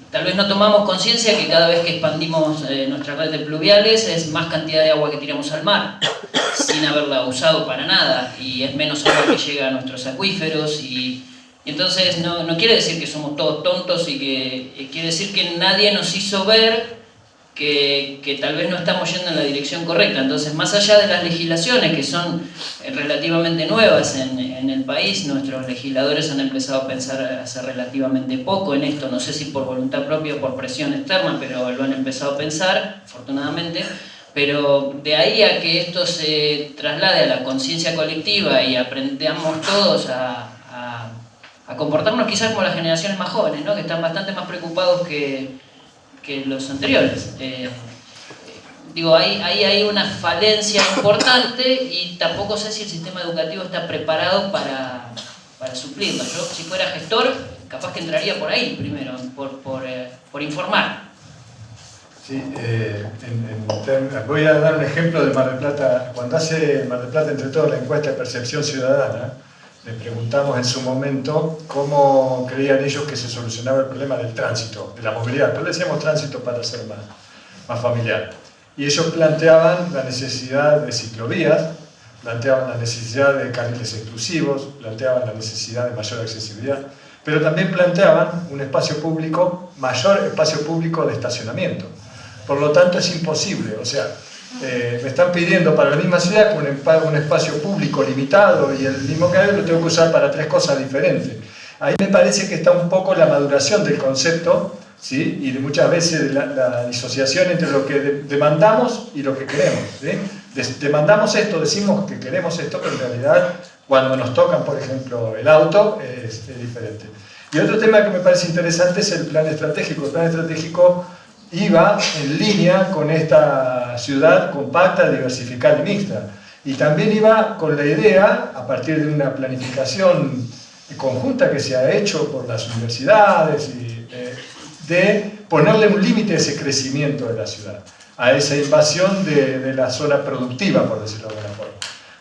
tal vez no tomamos conciencia que cada vez que expandimos nuestra red de pluviales es más cantidad de agua que tiramos al mar, sin haberla usado para nada, y es menos agua que llega a nuestros acuíferos, y entonces no quiere decir que somos todos tontos, y que quiere decir que nadie nos hizo ver que tal vez no estamos yendo en la dirección correcta. Entonces, más allá de las legislaciones, que son relativamente nuevas en el país, nuestros legisladores han empezado a pensar hace relativamente poco en esto, no sé si por voluntad propia o por presión externa, pero lo han empezado a pensar, afortunadamente. Pero de ahí a que esto se traslade a la conciencia colectiva y aprendamos todos a comportarnos quizás como las generaciones más jóvenes, ¿no?, que están bastante más preocupados que los anteriores. Digo, ahí hay una falencia importante, y tampoco sé si el sistema educativo está preparado para suplirlo. Yo, si fuera gestor, capaz que entraría por ahí primero, por informar. Sí, voy a dar un ejemplo de Mar del Plata. Cuando hace Mar del Plata Entre Todos la encuesta de percepción ciudadana, les preguntamos en su momento cómo creían ellos que se solucionaba el problema del tránsito, de la movilidad, pero le decíamos tránsito para ser más más familiar. Y ellos planteaban la necesidad de ciclovías, planteaban la necesidad de carriles exclusivos, planteaban la necesidad de mayor accesibilidad, pero también planteaban un espacio público, mayor espacio público de estacionamiento. Por lo tanto es imposible, o sea, me están pidiendo para la misma ciudad un espacio público limitado y el mismo que hay lo tengo que usar para 3 cosas diferentes. Ahí me parece que está un poco la maduración del concepto, ¿sí? Y muchas veces la disociación entre lo que demandamos y lo que queremos, ¿sí? Demandamos esto, decimos que queremos esto, pero en realidad cuando nos tocan, por ejemplo, el auto, es diferente. Y otro tema que me parece interesante es el plan estratégico. El plan estratégico iba en línea con esta ciudad compacta, diversificada y mixta. Y también iba con la idea, a partir de una planificación conjunta que se ha hecho por las universidades, de ponerle un límite a ese crecimiento de la ciudad, a esa invasión de la zona productiva, por decirlo de alguna forma.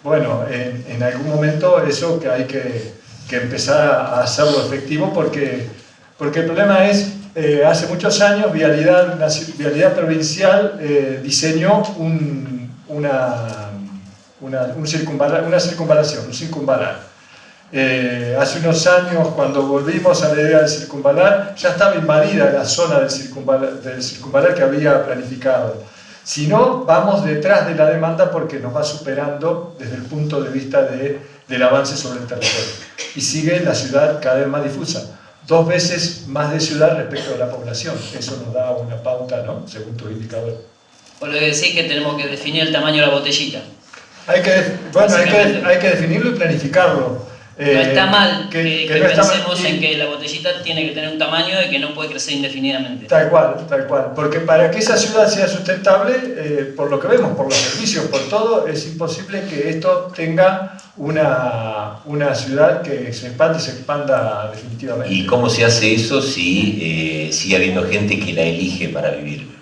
Bueno, en algún momento eso que hay que empezar a hacerlo efectivo, porque el problema es, hace muchos años Vialidad Provincial diseñó una circunvalación, un circunvalar. Hace unos años, cuando volvimos a la idea del circunvalar, ya estaba invadida la zona del circunvalar que había planificado. Si no, vamos detrás de la demanda porque nos va superando desde el punto de vista del avance sobre el territorio. Y sigue la ciudad cada vez más difusa. 2 veces más de ciudad respecto a la población. Eso nos da una pauta, ¿no? Según tu indicador. Por lo que decís que tenemos que definir el tamaño de la botellita. Hay que definirlo y planificarlo. No está mal que no está pensemos mal. en que la botellita tiene que tener un tamaño y que no puede crecer indefinidamente. Tal cual. Porque para que esa ciudad sea sustentable, por lo que vemos, por los servicios, por todo, es imposible que esto tenga una ciudad que se expanda definitivamente. ¿Y cómo se hace eso si sigue habiendo gente que la elige para vivir?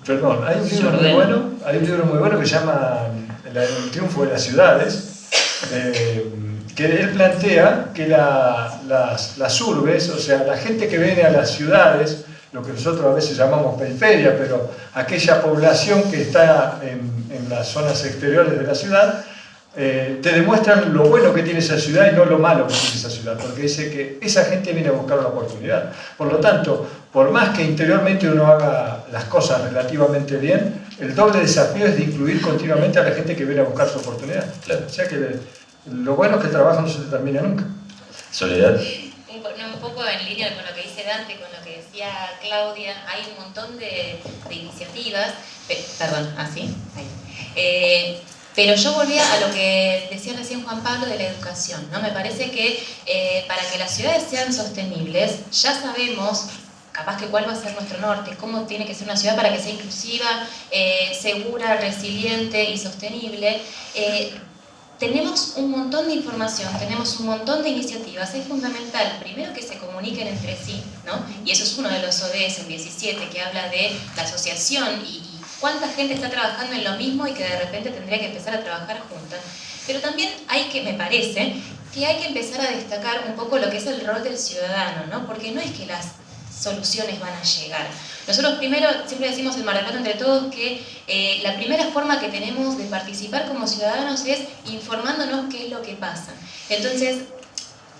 Perdón, hay un libro muy bueno que se llama El triunfo de las ciudades, que él plantea que las urbes, o sea, la gente que viene a las ciudades, lo que nosotros a veces llamamos periferia, pero aquella población que está en las zonas exteriores de la ciudad, te demuestran lo bueno que tiene esa ciudad y no lo malo que tiene esa ciudad, porque dice que esa gente viene a buscar una oportunidad. Por lo tanto, por más que interiormente uno haga las cosas relativamente bien, el doble desafío es de incluir continuamente a la gente que viene a buscar su oportunidad. Claro. O sea que lo bueno es que el trabajo no se termina nunca. Soledad. Un poco en línea con lo que dice Dante, con lo que decía Claudia, hay un montón de iniciativas, pero yo volvía a lo que decía recién Juan Pablo de la educación, ¿no? Me parece que para que las ciudades sean sostenibles, ya sabemos capaz que cuál va a ser nuestro norte, cómo tiene que ser una ciudad para que sea inclusiva, segura, resiliente y sostenible. Tenemos un montón de información, tenemos un montón de iniciativas. Es fundamental, primero, que se comuniquen entre sí, ¿no? Y eso es uno de los ODS, el 17, que habla de la asociación y cuánta gente está trabajando en lo mismo y que de repente tendría que empezar a trabajar juntas. Pero también me parece que hay que empezar a destacar un poco lo que es el rol del ciudadano, ¿no? Porque no es que las soluciones van a llegar. Nosotros primero, siempre decimos en Mar del Plata entre todos que la primera forma que tenemos de participar como ciudadanos es informándonos qué es lo que pasa. Entonces,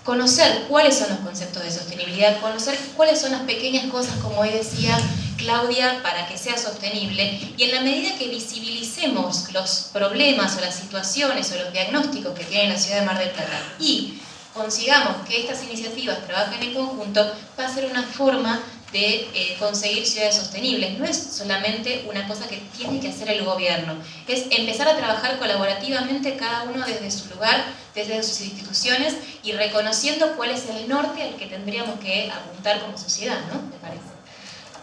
conocer cuáles son los conceptos de sostenibilidad, conocer cuáles son las pequeñas cosas, como hoy decía Claudia, para que sea sostenible, y en la medida que visibilicemos los problemas o las situaciones o los diagnósticos que tiene la ciudad de Mar del Plata y consigamos que estas iniciativas trabajen en conjunto, va a ser una forma de conseguir ciudades sostenibles. No es solamente una cosa que tiene que hacer el gobierno, es empezar a trabajar colaborativamente cada uno desde su lugar, desde sus instituciones y reconociendo cuál es el norte al que tendríamos que apuntar como sociedad, ¿no? Me parece.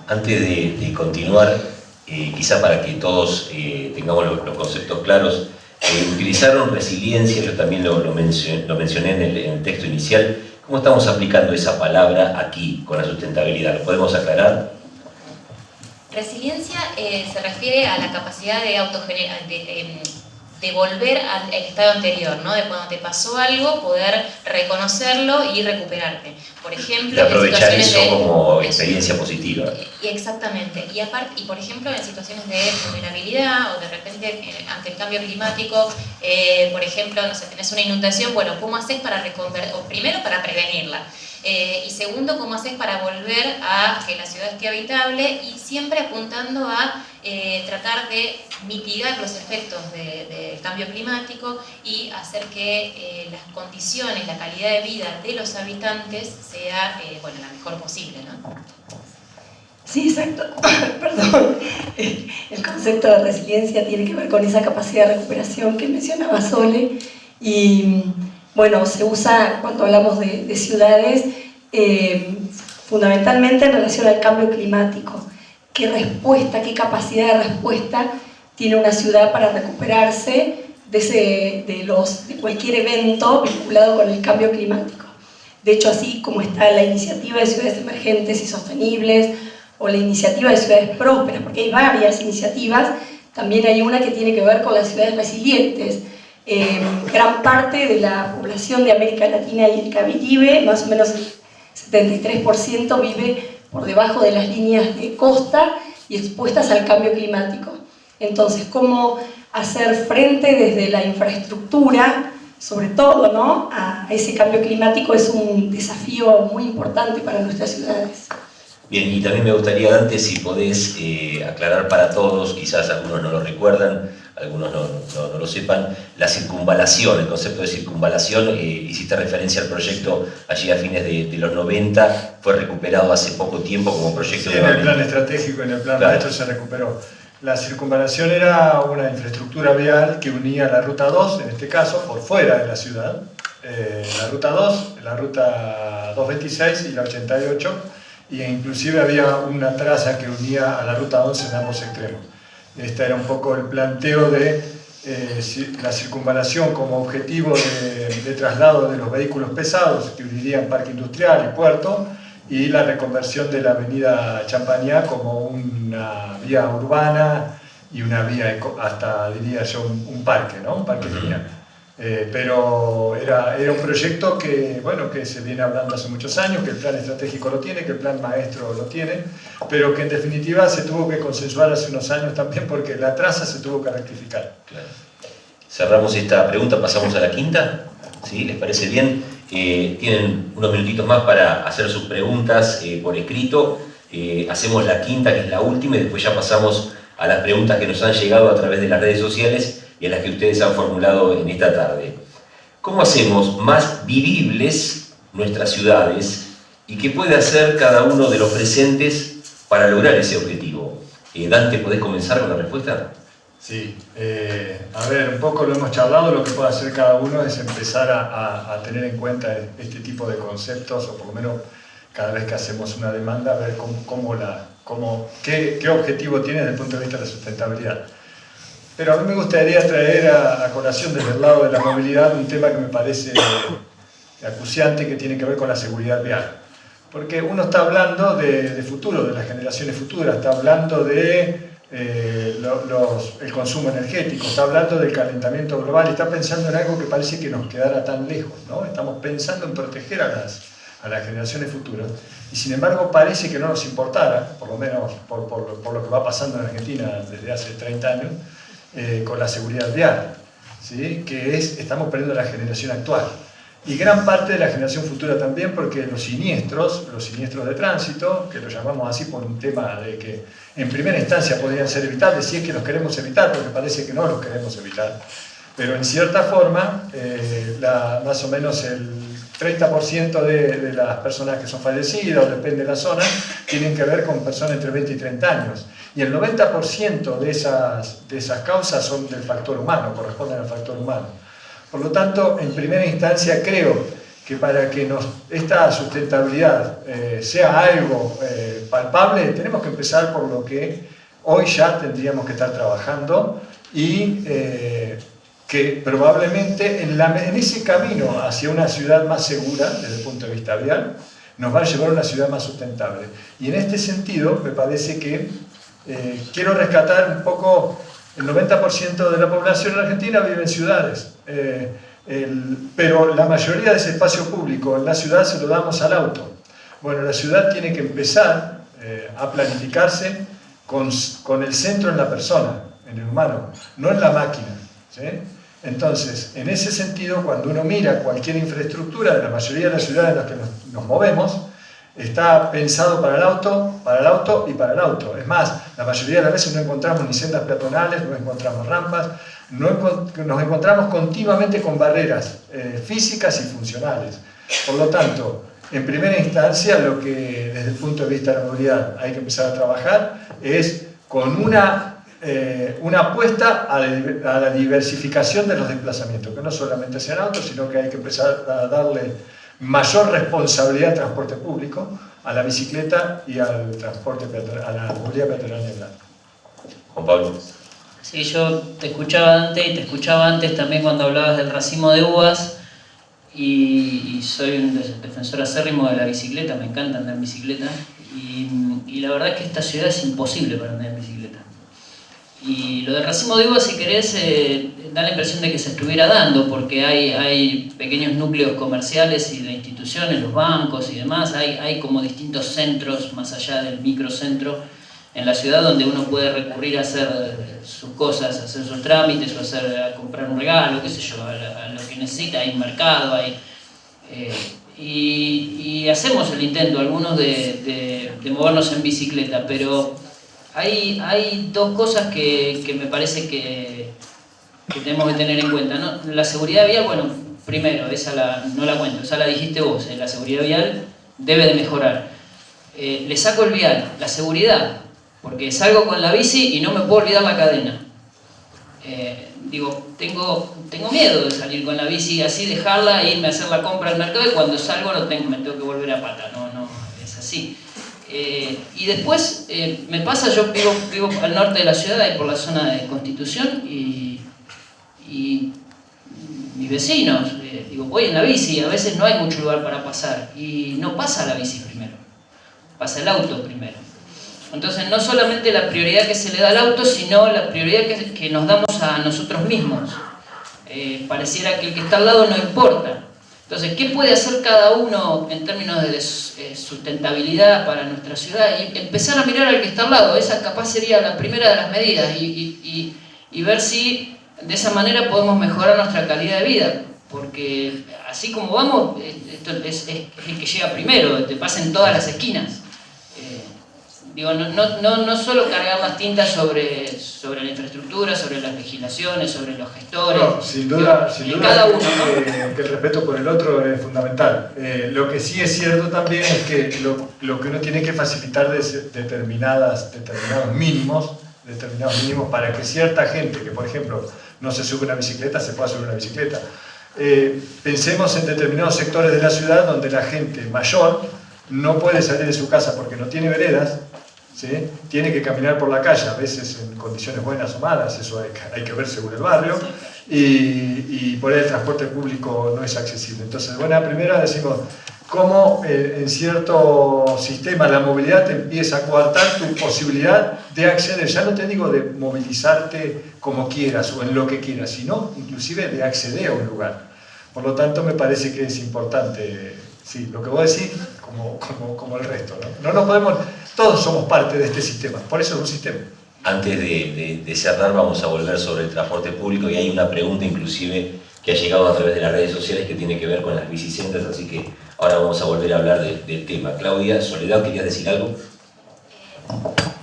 Antes de continuar, quizá para que todos tengamos los conceptos claros, utilizaron resiliencia, yo también lo mencioné en el texto inicial. ¿Cómo estamos aplicando esa palabra aquí con la sustentabilidad? ¿Lo podemos aclarar? Resiliencia se refiere a la capacidad de volver al estado anterior, ¿no? De cuando te pasó algo, poder reconocerlo y recuperarte. Por ejemplo, de aprovechar en eso situaciones como experiencia positiva. Y exactamente. Y por ejemplo, en situaciones de vulnerabilidad o de repente ante el cambio climático, por ejemplo, no sé, tenés una inundación, bueno, ¿cómo haces para reconvertir? Primero, para prevenirla. Y segundo, ¿cómo haces para volver a que la ciudad esté habitable? Y siempre apuntando a tratar de mitigar los efectos del cambio climático y hacer que las condiciones, la calidad de vida de los habitantes sea bueno, la mejor posible, ¿no? Sí, exacto. Perdón. El concepto de resiliencia tiene que ver con esa capacidad de recuperación que mencionaba Sole. Y bueno, se usa cuando hablamos de ciudades fundamentalmente en relación al cambio climático. ¿Qué respuesta, qué capacidad de respuesta tiene una ciudad para recuperarse de cualquier evento vinculado con el cambio climático? De hecho, así como está la iniciativa de ciudades emergentes y sostenibles o la iniciativa de ciudades prósperas, porque hay varias iniciativas, también hay una que tiene que ver con las ciudades resilientes. Gran parte de la población de América Latina y el Caribe, más o menos el 73%, vive por debajo de las líneas de costa y expuestas al cambio climático. Entonces, ¿cómo hacer frente desde la infraestructura, sobre todo, ¿no?, a ese cambio climático? Es un desafío muy importante para nuestras ciudades. Bien, y también me gustaría, Dante, si podés aclarar para todos, quizás algunos no lo recuerdan, algunos no lo sepan, la circunvalación, el concepto de circunvalación. Hiciste referencia al proyecto allí a fines de los 90, fue recuperado hace poco tiempo como proyecto. Sí, en el plan estratégico, en el plan maestro se recuperó. La circunvalación era una infraestructura vial que unía la Ruta 2, en este caso, por fuera de la ciudad, la Ruta 2, la Ruta 226 y la 88, y inclusive había una traza que unía a la Ruta 11 en ambos extremos. Este era un poco el planteo de la circunvalación como objetivo de traslado de los vehículos pesados que unirían parque industrial y puerto, y la reconversión de la avenida Champagnat como una vía urbana y una vía, hasta diría yo, un parque, ¿no? Un parque lineal. Pero era un proyecto que, bueno, que se viene hablando hace muchos años, que el plan estratégico lo tiene, que el plan maestro lo tiene, pero que en definitiva se tuvo que consensuar hace unos años también porque la traza se tuvo que rectificar. Claro. Cerramos esta pregunta, pasamos a la quinta. ¿Sí? ¿Les parece bien? Tienen unos minutitos más para hacer sus preguntas por escrito. Hacemos la quinta, que es la última, y después ya pasamos a las preguntas que nos han llegado a través de las redes sociales y a las que ustedes han formulado en esta tarde. ¿Cómo hacemos más vivibles nuestras ciudades y qué puede hacer cada uno de los presentes para lograr ese objetivo? Dante, ¿podés comenzar con la respuesta? Sí, a ver, un poco lo hemos charlado, lo que puede hacer cada uno es empezar a tener en cuenta este tipo de conceptos, o por lo menos cada vez que hacemos una demanda, ver qué objetivo tiene desde el punto de vista de la sustentabilidad. Pero a mí me gustaría traer a colación desde el lado de la movilidad un tema que me parece acuciante, que tiene que ver con la seguridad vial. Porque uno está hablando de futuro, de las generaciones futuras, está hablando de el consumo energético, está hablando del calentamiento global, está pensando en algo que parece que nos quedara tan lejos, ¿no? Estamos pensando en proteger a las generaciones futuras, y sin embargo parece que no nos importara, por lo menos por lo que va pasando en Argentina desde hace 30 años, con la seguridad vial, ¿sí? Estamos perdiendo la generación actual. Y gran parte de la generación futura también, porque los siniestros de tránsito, que lo llamamos así por un tema de que en primera instancia podrían ser evitables, si es que los queremos evitar, porque parece que no los queremos evitar, pero en cierta forma, más o menos el 30% de las personas que son fallecidas, o depende de la zona, tienen que ver con personas entre 20 y 30 años. Y el 90% de esas causas son del factor humano, corresponden al factor humano. Por lo tanto, en primera instancia creo que para que esta sustentabilidad sea algo palpable, tenemos que empezar por lo que hoy ya tendríamos que estar trabajando, y que probablemente en ese camino hacia una ciudad más segura desde el punto de vista vial, nos va a llevar a una ciudad más sustentable. Y en este sentido me parece que quiero rescatar un poco El 90% de la población en Argentina vive en ciudades, pero la mayoría de ese espacio público en la ciudad se lo damos al auto. Bueno, la ciudad tiene que empezar a planificarse con el centro en la persona, en el humano, no en la máquina, ¿sí? Entonces, en ese sentido, cuando uno mira cualquier infraestructura de la mayoría de las ciudades en las que nos movemos, está pensado para el auto y para el auto. Es más, la mayoría de las veces no encontramos ni sendas peatonales, no encontramos rampas, nos encontramos continuamente con barreras físicas y funcionales. Por lo tanto, en primera instancia, lo que desde el punto de vista de la movilidad hay que empezar a trabajar es con una apuesta a la diversificación de los desplazamientos, que no solamente sean autos, sino que hay que empezar a darle mayor responsabilidad al transporte público, a la bicicleta y al transporte a la movilidad peatonal y andante. Juan Pablo. Sí, yo te escuchaba antes y te escuchaba antes también cuando hablabas del racimo de uvas y soy un defensor acérrimo de la bicicleta, me encanta andar en bicicleta y la verdad es que esta ciudad es imposible para andar en bicicleta. Y lo del racimo de uvas, si querés, da la impresión de que se estuviera dando, porque hay pequeños núcleos comerciales y de instituciones, los bancos y demás, hay como distintos centros, más allá del microcentro, en la ciudad donde uno puede recurrir a hacer sus cosas, a hacer sus trámites, o a comprar un regalo, qué sé yo, a lo que necesita, hay mercado, y hacemos el intento, algunos de movernos en bicicleta, pero hay dos cosas que me parece que tenemos que tener en cuenta, ¿no? La seguridad vial, bueno, primero, esa no la cuento, esa la dijiste vos, la seguridad vial debe de mejorar. Le saco el vial, la seguridad, porque salgo con la bici y no me puedo olvidar la cadena. Tengo miedo de salir con la bici así, dejarla e irme a hacer la compra al mercado y cuando salgo me tengo que volver a pata, no, es así. Y después me pasa, yo vivo al norte de la ciudad, ahí por la zona de Constitución, y mis vecinos, voy en la bici, a veces no hay mucho lugar para pasar, y no pasa la bici primero, pasa el auto primero. Entonces no solamente la prioridad que se le da al auto, sino la prioridad que nos damos a nosotros mismos. Pareciera que el que está al lado no importa. Entonces, ¿qué puede hacer cada uno en términos de sustentabilidad para nuestra ciudad? Y empezar a mirar al que está al lado, esa capaz sería la primera de las medidas y ver si de esa manera podemos mejorar nuestra calidad de vida. Porque así como vamos, esto es el que llega primero, te pasa en todas las esquinas. No solo cargar las tintas sobre la infraestructura, sobre las legislaciones, sobre los gestores. No, sin duda cada uno, ¿no? que el respeto por el otro es fundamental. Lo que sí es cierto también es que lo que uno tiene que facilitar determinados mínimos para que cierta gente que, por ejemplo, no se sube una bicicleta, se pueda subir una bicicleta. Pensemos en determinados sectores de la ciudad donde la gente mayor no puede salir de su casa porque no tiene veredas, ¿sí? Tiene que caminar por la calle, a veces en condiciones buenas o malas, eso hay que ver según el barrio, y por ahí el transporte público no es accesible. Entonces, buena primera decimos, cómo en cierto sistema la movilidad te empieza a coartar tu posibilidad de acceder, ya no te digo de movilizarte como quieras o en lo que quieras, sino inclusive de acceder a un lugar. Por lo tanto, me parece que es importante, sí, lo que vos decís, como el resto, ¿no? No nos podemos, todos somos parte de este sistema, por eso es un sistema. Antes de cerrar, vamos a volver sobre el transporte público y hay una pregunta inclusive que ha llegado a través de las redes sociales que tiene que ver con las bicisendas, así que ahora vamos a volver a hablar del tema. Claudia, Soledad, ¿querías decir algo?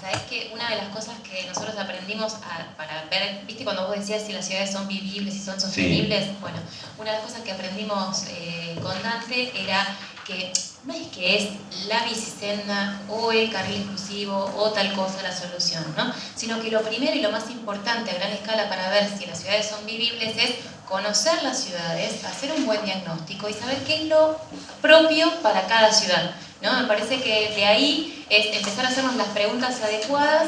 Sabés que una de las cosas que nosotros aprendimos para ver, viste cuando vos decías si las ciudades son vivibles y son sostenibles, sí. Bueno, una de las cosas que aprendimos con Dante era que no es que es la bicisenda o el carril inclusivo o tal cosa la solución, ¿no? Sino que lo primero y lo más importante a gran escala para ver si las ciudades son vivibles es conocer las ciudades, hacer un buen diagnóstico y saber qué es lo propio para cada ciudad, ¿no? Me parece que de ahí es empezar a hacernos las preguntas adecuadas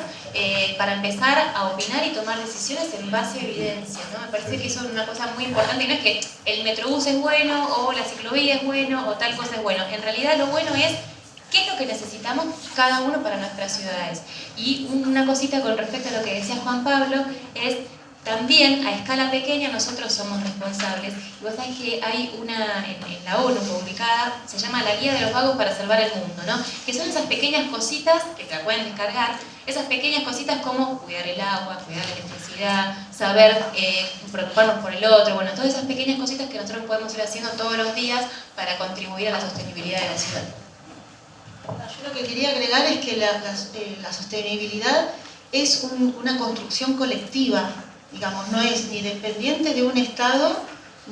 para empezar a opinar y tomar decisiones en base a evidencia, ¿no? Me parece que eso es una cosa muy importante, y no es que el metrobús es bueno o la ciclovía es bueno o tal cosa es bueno. En realidad lo bueno es qué es lo que necesitamos cada uno para nuestras ciudades. Y una cosita con respecto a lo que decía Juan Pablo es también a escala pequeña nosotros somos responsables. Y vos sabés que hay una en la ONU publicada, se llama La Guía de los Vagos para Salvar el Mundo, ¿no? Que son esas pequeñas cositas que te la pueden descargar, esas pequeñas cositas como cuidar el agua, cuidar la electricidad, saber preocuparnos por el otro, bueno, todas esas pequeñas cositas que nosotros podemos ir haciendo todos los días para contribuir a la sostenibilidad de la ciudad. Yo lo que quería agregar es que la sostenibilidad es una construcción colectiva, digamos, no es ni dependiente de un Estado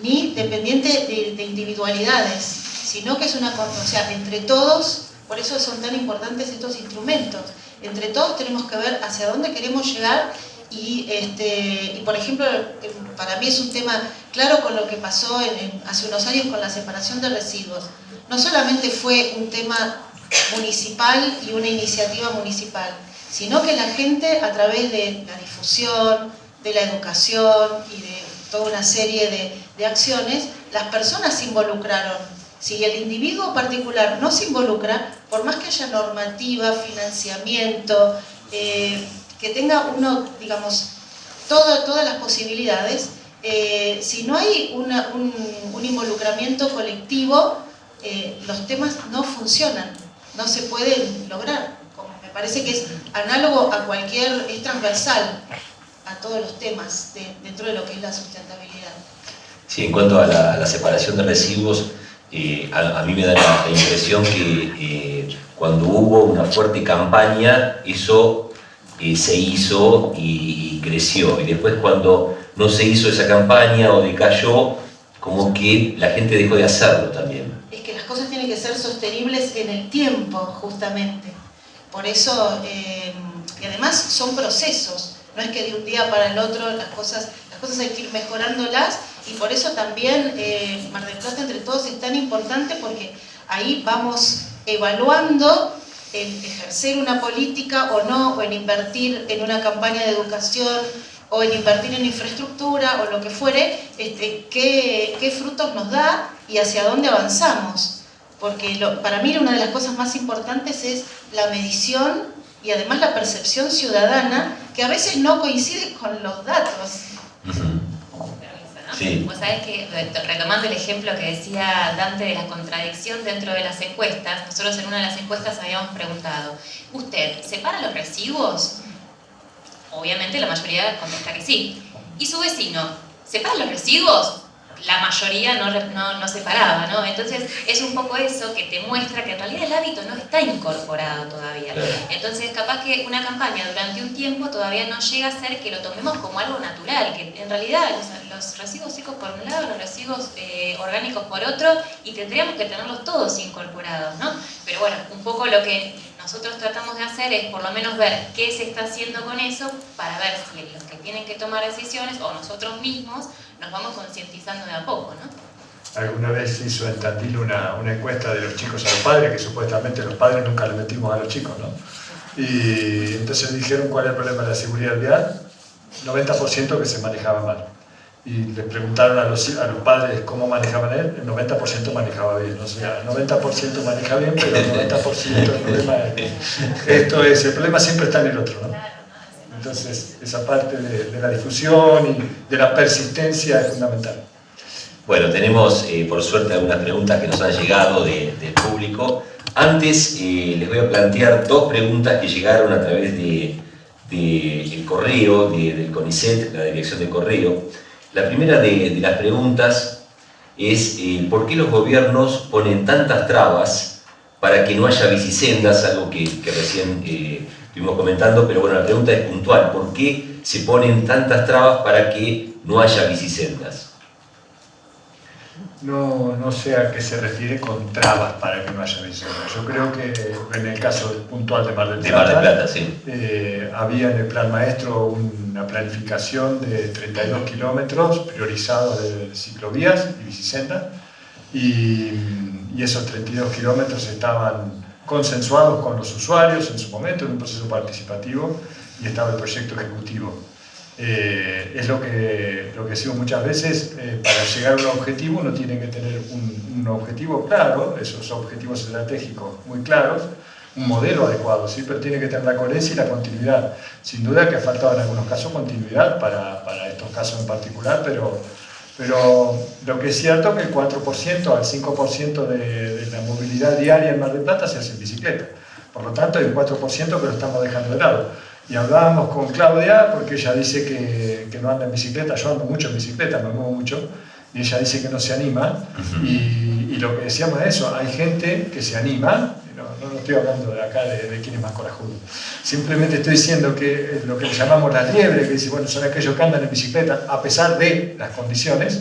ni dependiente de individualidades, sino que es o sea, entre todos, por eso son tan importantes estos instrumentos, entre todos tenemos que ver hacia dónde queremos llegar y por ejemplo, para mí es un tema claro con lo que pasó hace unos años con la separación de residuos. No solamente fue un tema municipal y una iniciativa municipal, sino que la gente a través de la difusión, de la educación y de toda una serie de acciones, las personas se involucraron. Si el individuo particular no se involucra, por más que haya normativa, financiamiento, que tenga uno, digamos, todas las posibilidades, si no hay un involucramiento colectivo, los temas no funcionan, no se pueden lograr. Me parece que es análogo a es transversal a todos los temas dentro de lo que es la sustentabilidad. Sí, en cuanto a la separación de residuos, a mí me da la impresión que cuando hubo una fuerte campaña, eso se hizo y creció. Y después cuando no se hizo esa campaña o decayó, como que la gente dejó de hacerlo también. Es que las cosas tienen que ser sostenibles en el tiempo, justamente. Por eso, y además son procesos. No es que de un día para el otro las cosas hay que ir mejorándolas, y por eso también Mar del Plata entre todos es tan importante, porque ahí vamos evaluando el ejercer una política o no, o en invertir en una campaña de educación, o en invertir en infraestructura, o lo que fuere, qué frutos nos da y hacia dónde avanzamos. Porque para mí una de las cosas más importantes es la medición y además la percepción ciudadana, que a veces no coincide con los datos. Sí. Vos sabés que, retomando el ejemplo que decía Dante de la contradicción dentro de las encuestas, nosotros en una de las encuestas habíamos preguntado, ¿usted separa los residuos? Obviamente la mayoría contesta que sí. ¿Y su vecino separa los residuos? La mayoría no separaba, ¿no? Entonces es un poco eso que te muestra que en realidad el hábito no está incorporado todavía. Entonces capaz que una campaña durante un tiempo todavía no llega a ser que lo tomemos como algo natural, que en realidad los residuos secos por un lado, los residuos orgánicos por otro, y tendríamos que tenerlos todos incorporados, ¿no? Pero bueno, un poco lo que nosotros tratamos de hacer es por lo menos ver qué se está haciendo con eso, para ver si los que tienen que tomar decisiones o nosotros mismos nos vamos concientizando de a poco, ¿no? Alguna vez se hizo en Tandil una encuesta de los chicos a los padres, que supuestamente los padres nunca le metimos a los chicos, ¿no? Y entonces dijeron cuál era el problema de la seguridad vial, 90% que se manejaba mal. Y les preguntaron a los padres cómo manejaban él, el 90% manejaba bien. O sea, el 90% maneja bien, pero el 90% el problema es el problema siempre está en el otro, ¿no? Entonces, esa parte de la difusión y de la persistencia es fundamental. Bueno, tenemos por suerte algunas preguntas que nos han llegado del público. Antes les voy a plantear dos preguntas que llegaron a través del correo, del CONICET, la dirección de correo. La primera de las preguntas es ¿por qué los gobiernos ponen tantas trabas para que no haya bicisendas? Algo que recién estuvimos comentando, pero bueno, la pregunta es puntual. ¿Por qué se ponen tantas trabas para que no haya bicisendas? No sé a qué se refiere con trabas para que no haya bicisendas. Yo creo que en el caso puntual de Mar del Plata, sí. Había en el plan maestro una planificación de 32 kilómetros priorizados de ciclovías y bicisendas, y esos 32 kilómetros estaban consensuados con los usuarios en su momento, en un proceso participativo, y estaba el proyecto ejecutivo. Es lo que decimos muchas veces, para llegar a un objetivo uno tiene que tener un objetivo claro, esos objetivos estratégicos muy claros, un modelo adecuado, ¿sí? Pero tiene que tener la coherencia y la continuidad. Sin duda que ha faltado en algunos casos continuidad para estos casos en particular, pero lo que es cierto es que el 4% al 5% de la movilidad diaria en Mar del Plata se hace en bicicleta. Por lo tanto hay un 4% que lo estamos dejando de lado. Y hablábamos con Claudia, porque ella dice que no anda en bicicleta, yo ando mucho en bicicleta, me muevo mucho, y ella dice que no se anima, y lo que decíamos es eso, hay gente que se anima, no estoy hablando de acá de quién es más corajudo, simplemente estoy diciendo que lo que le llamamos las liebres, que dice, bueno, son aquellos que andan en bicicleta a pesar de las condiciones,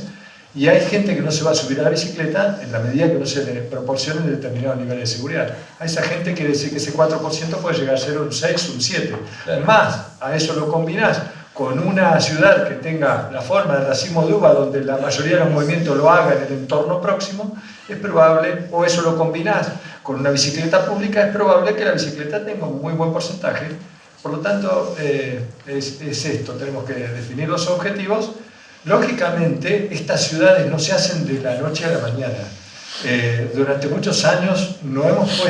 y hay gente que no se va a subir a la bicicleta en la medida que no se le proporcione determinados niveles de seguridad. A esa gente quiere decir que ese 4% puede llegar a ser un 6, un 7. Claro. Más, a eso lo combinás con una ciudad que tenga la forma de racimo de uva, donde la mayoría de los movimientos lo haga en el entorno próximo, es probable, o eso lo combinás con una bicicleta pública, es probable que la bicicleta tenga un muy buen porcentaje. Por lo tanto, es esto, tenemos que definir los objetivos. Lógicamente, estas ciudades no se hacen de la noche a la mañana. Durante muchos años no hemos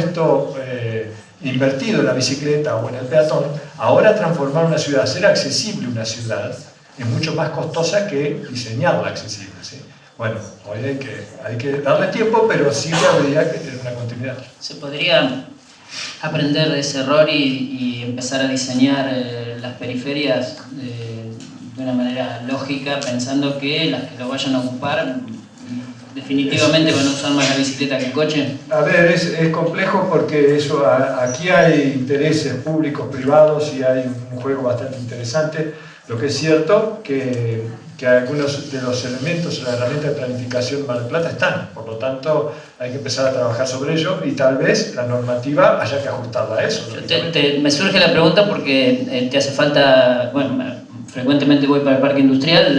invertido en la bicicleta o en el peatón. Ahora transformar una ciudad, hacer accesible una ciudad, es mucho más costosa que diseñarla accesible, ¿sí? Bueno, hoy hay que darle tiempo, pero sí que habría que tener una continuidad. ¿Se podría aprender de ese error y empezar a diseñar las periferias de una manera lógica, pensando que las que lo vayan a ocupar definitivamente van a usar más la bicicleta que el coche? A ver, es complejo porque aquí hay intereses públicos, privados, y hay un juego bastante interesante. Lo que es cierto que algunos de los elementos, la herramienta de planificación Mar del Plata están, por lo tanto hay que empezar a trabajar sobre ello y tal vez la normativa haya que ajustarla a eso. Me surge la pregunta porque te hace falta, bueno, frecuentemente voy para el parque industrial,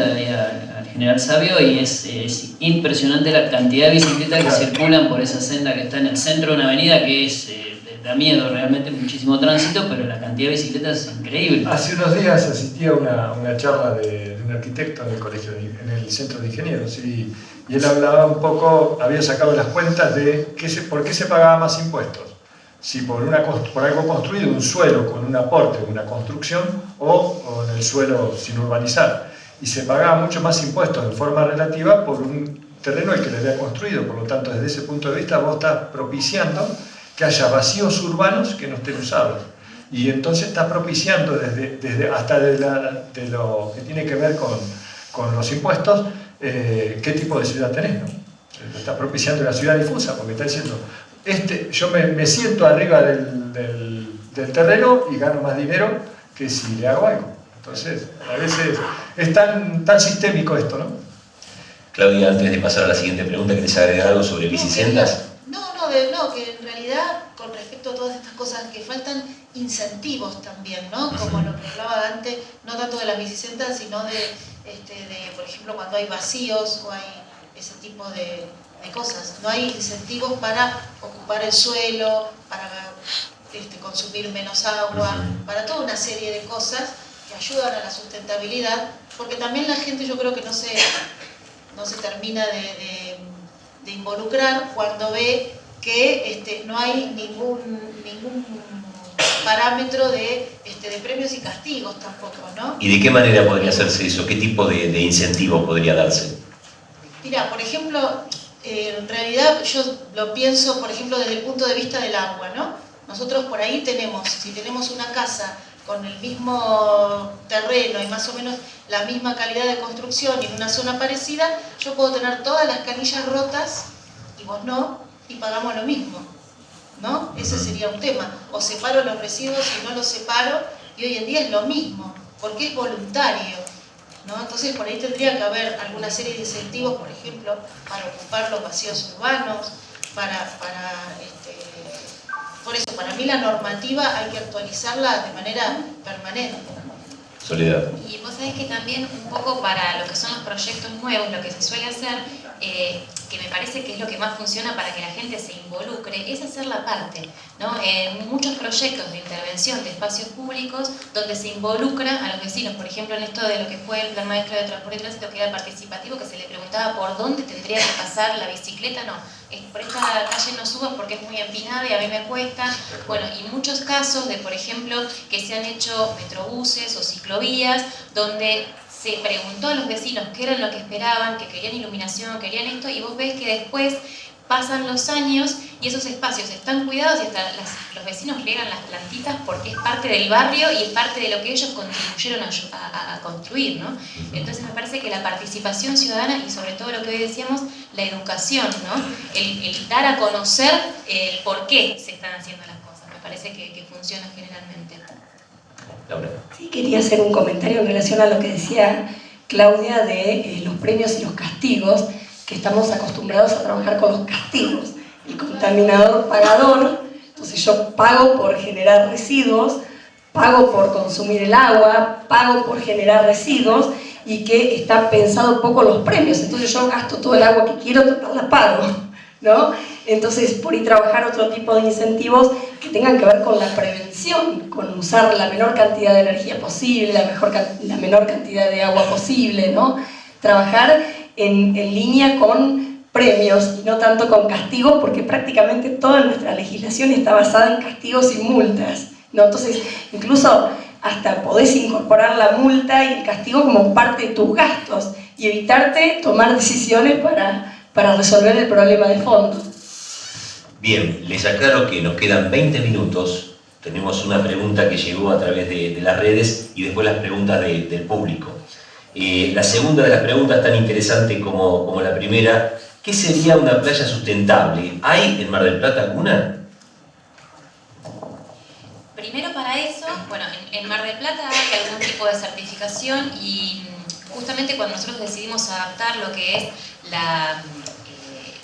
al General Sabio, y es impresionante la cantidad de bicicletas que circulan por esa senda que está en el centro de una avenida que da miedo realmente, muchísimo tránsito, pero la cantidad de bicicletas es increíble. Hace unos días asistí a una charla de un arquitecto en el colegio, en el centro de ingenieros, y él hablaba un poco, había sacado las cuentas de por qué se pagaba más impuestos. Si por algo construido, un suelo con un aporte, una construcción, o en el suelo sin urbanizar. Y se pagaba mucho más impuestos en forma relativa por un terreno el que le había construido. Por lo tanto, desde ese punto de vista, vos estás propiciando que haya vacíos urbanos que no estén usados. Y entonces estás propiciando hasta de lo que tiene que ver con los impuestos, qué tipo de ciudad tenés, ¿no? Estás propiciando una ciudad difusa, porque está diciendo, yo me siento arriba del terreno y gano más dinero que si le hago algo. Entonces, a veces es tan sistémico esto, ¿no? Claudia, antes de pasar a la siguiente pregunta, ¿querés agregar algo sobre bicisendas? No, que en realidad, con respecto a todas estas cosas, que faltan incentivos también, ¿no? Como lo que hablaba antes, no tanto de las bicisendas, sino de, por ejemplo, cuando hay vacíos o hay ese tipo de cosas. No hay incentivos para ocupar el suelo, para consumir menos agua, para toda una serie de cosas que ayudan a la sustentabilidad, porque también la gente, yo creo que no se termina de involucrar cuando ve que no hay ningún parámetro de premios y castigos tampoco, ¿no? ¿Y de qué manera podría hacerse eso? ¿Qué tipo de incentivo podría darse? Mira, por ejemplo, en realidad yo lo pienso, por ejemplo, desde el punto de vista del agua, ¿no? Nosotros por ahí si tenemos una casa con el mismo terreno y más o menos la misma calidad de construcción y en una zona parecida, yo puedo tener todas las canillas rotas y vos no, y pagamos lo mismo, ¿no? Ese sería un tema. O separo los residuos y no los separo, y hoy en día es lo mismo, porque es voluntario, ¿no? Entonces por ahí tendría que haber alguna serie de incentivos, por ejemplo, para ocupar los vacíos urbanos, por eso, para mí la normativa hay que actualizarla de manera permanente. Soledad. Y vos sabés que también un poco para lo que son los proyectos nuevos, lo que se suele hacer, que me parece que es lo que más funciona para que la gente se involucre, es hacer la parte, ¿no? En muchos proyectos de intervención de espacios públicos donde se involucra a los vecinos, por ejemplo en esto de lo que fue el plan maestro de transporte y tránsito, que era participativo, que se le preguntaba por dónde tendría que pasar la bicicleta, no, por esta calle no subas porque es muy empinada y a mí me cuesta. Bueno, y muchos casos de, por ejemplo, que se han hecho metrobuses o ciclovías donde se preguntó a los vecinos qué era lo que esperaban, que querían iluminación, querían esto, y vos ves que después pasan los años y esos espacios están cuidados y hasta los vecinos riegan las plantitas porque es parte del barrio y es parte de lo que ellos contribuyeron a construir, ¿no? Entonces me parece que la participación ciudadana y sobre todo lo que hoy decíamos, la educación, ¿no? El dar a conocer el por qué se están haciendo las cosas, me parece que funciona generalmente. Laura. Sí, quería hacer un comentario en relación a lo que decía Claudia de los premios y los castigos, que estamos acostumbrados a trabajar con los castigos. El contaminador pagador, entonces yo pago por generar residuos, pago por consumir el agua, pago por generar residuos, y que está pensado poco los premios. Entonces yo gasto todo el agua que quiero, total la pago, ¿no? Entonces, por ahí trabajar otro tipo de incentivos que tengan que ver con la prevención, con usar la menor cantidad de energía posible, la menor cantidad de agua posible, ¿no? Trabajar en línea con premios y no tanto con castigos, porque prácticamente toda nuestra legislación está basada en castigos y multas, ¿no? Entonces, incluso hasta podés incorporar la multa y el castigo como parte de tus gastos y evitarte tomar decisiones para resolver el problema de fondo. Bien, les aclaro que nos quedan 20 minutos. Tenemos una pregunta que llegó a través de las redes y después las preguntas del público. La segunda de las preguntas, tan interesante como la primera, ¿qué sería una playa sustentable? ¿Hay en Mar del Plata alguna? Primero para eso, bueno, en Mar del Plata hay algún tipo de certificación y justamente cuando nosotros decidimos adaptar lo que es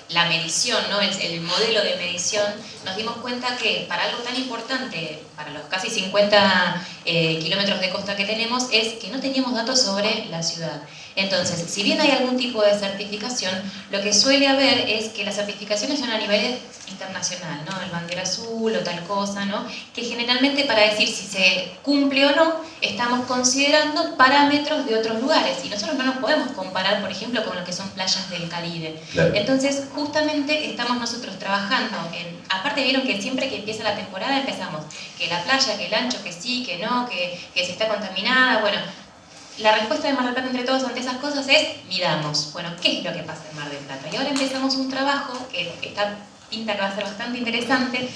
la medición, ¿no? el modelo de medición, nos dimos cuenta que para algo tan importante, para los casi 50 kilómetros de costa que tenemos, es que no teníamos datos sobre la ciudad. Entonces, si bien hay algún tipo de certificación, lo que suele haber es que las certificaciones son a nivel internacional, ¿no? El bandera azul o tal cosa, ¿no? Que generalmente para decir si se cumple o no, estamos considerando parámetros de otros lugares y nosotros no nos podemos comparar, por ejemplo, con lo que son playas del Caribe. Claro. Entonces, justamente estamos nosotros trabajando aparte vieron que siempre que empieza la temporada empezamos, que la playa, que el ancho, que sí, que no, que se está contaminada, bueno. La respuesta de Mar del Plata entre todos ante esas cosas es, miramos, bueno, ¿qué es lo que pasa en Mar del Plata? Y ahora empezamos un trabajo que pinta que va a ser bastante interesante,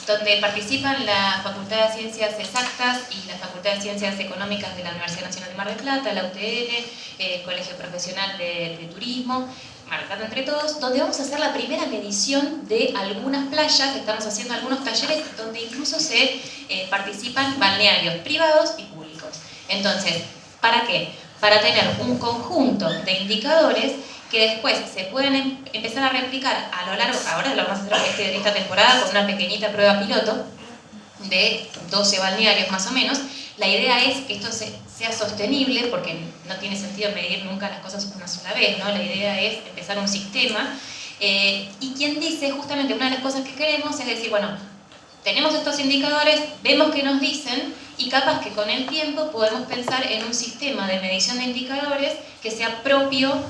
donde participan la Facultad de Ciencias Exactas y la Facultad de Ciencias Económicas de la Universidad Nacional de Mar del Plata, la UTN, el Colegio Profesional de Turismo, Mar del Plata entre todos, donde vamos a hacer la primera medición de algunas playas, estamos haciendo algunos talleres donde incluso se participan balnearios privados y públicos. Entonces, ¿para qué? Para tener un conjunto de indicadores que después se pueden empezar a replicar a lo largo, ahora lo vamos a hacer esta temporada con una pequeñita prueba piloto de 12 balnearios más o menos. La idea es que esto sea sostenible, porque no tiene sentido medir nunca las cosas una sola vez, ¿no? La idea es empezar un sistema, y quien dice, justamente una de las cosas que queremos es decir, bueno, tenemos estos indicadores, vemos qué nos dicen, y capaz que con el tiempo podemos pensar en un sistema de medición de indicadores que sea propio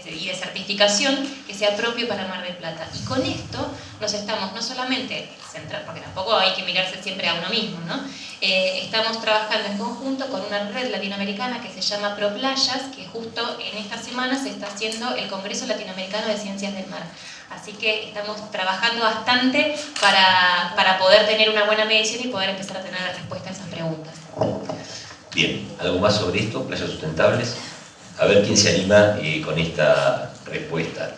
y de certificación que sea propio para Mar del Plata. Y con esto nos estamos no solamente centrando, porque tampoco hay que mirarse siempre a uno mismo, ¿no? Estamos trabajando en conjunto con una red latinoamericana que se llama ProPlayas, que justo en esta semana se está haciendo el Congreso Latinoamericano de Ciencias del Mar. Así que estamos trabajando bastante para poder tener una buena medición y poder empezar a tener respuesta a esas preguntas. Bien, ¿algo más sobre esto? ¿Playas sustentables? A ver quién se anima con esta respuesta.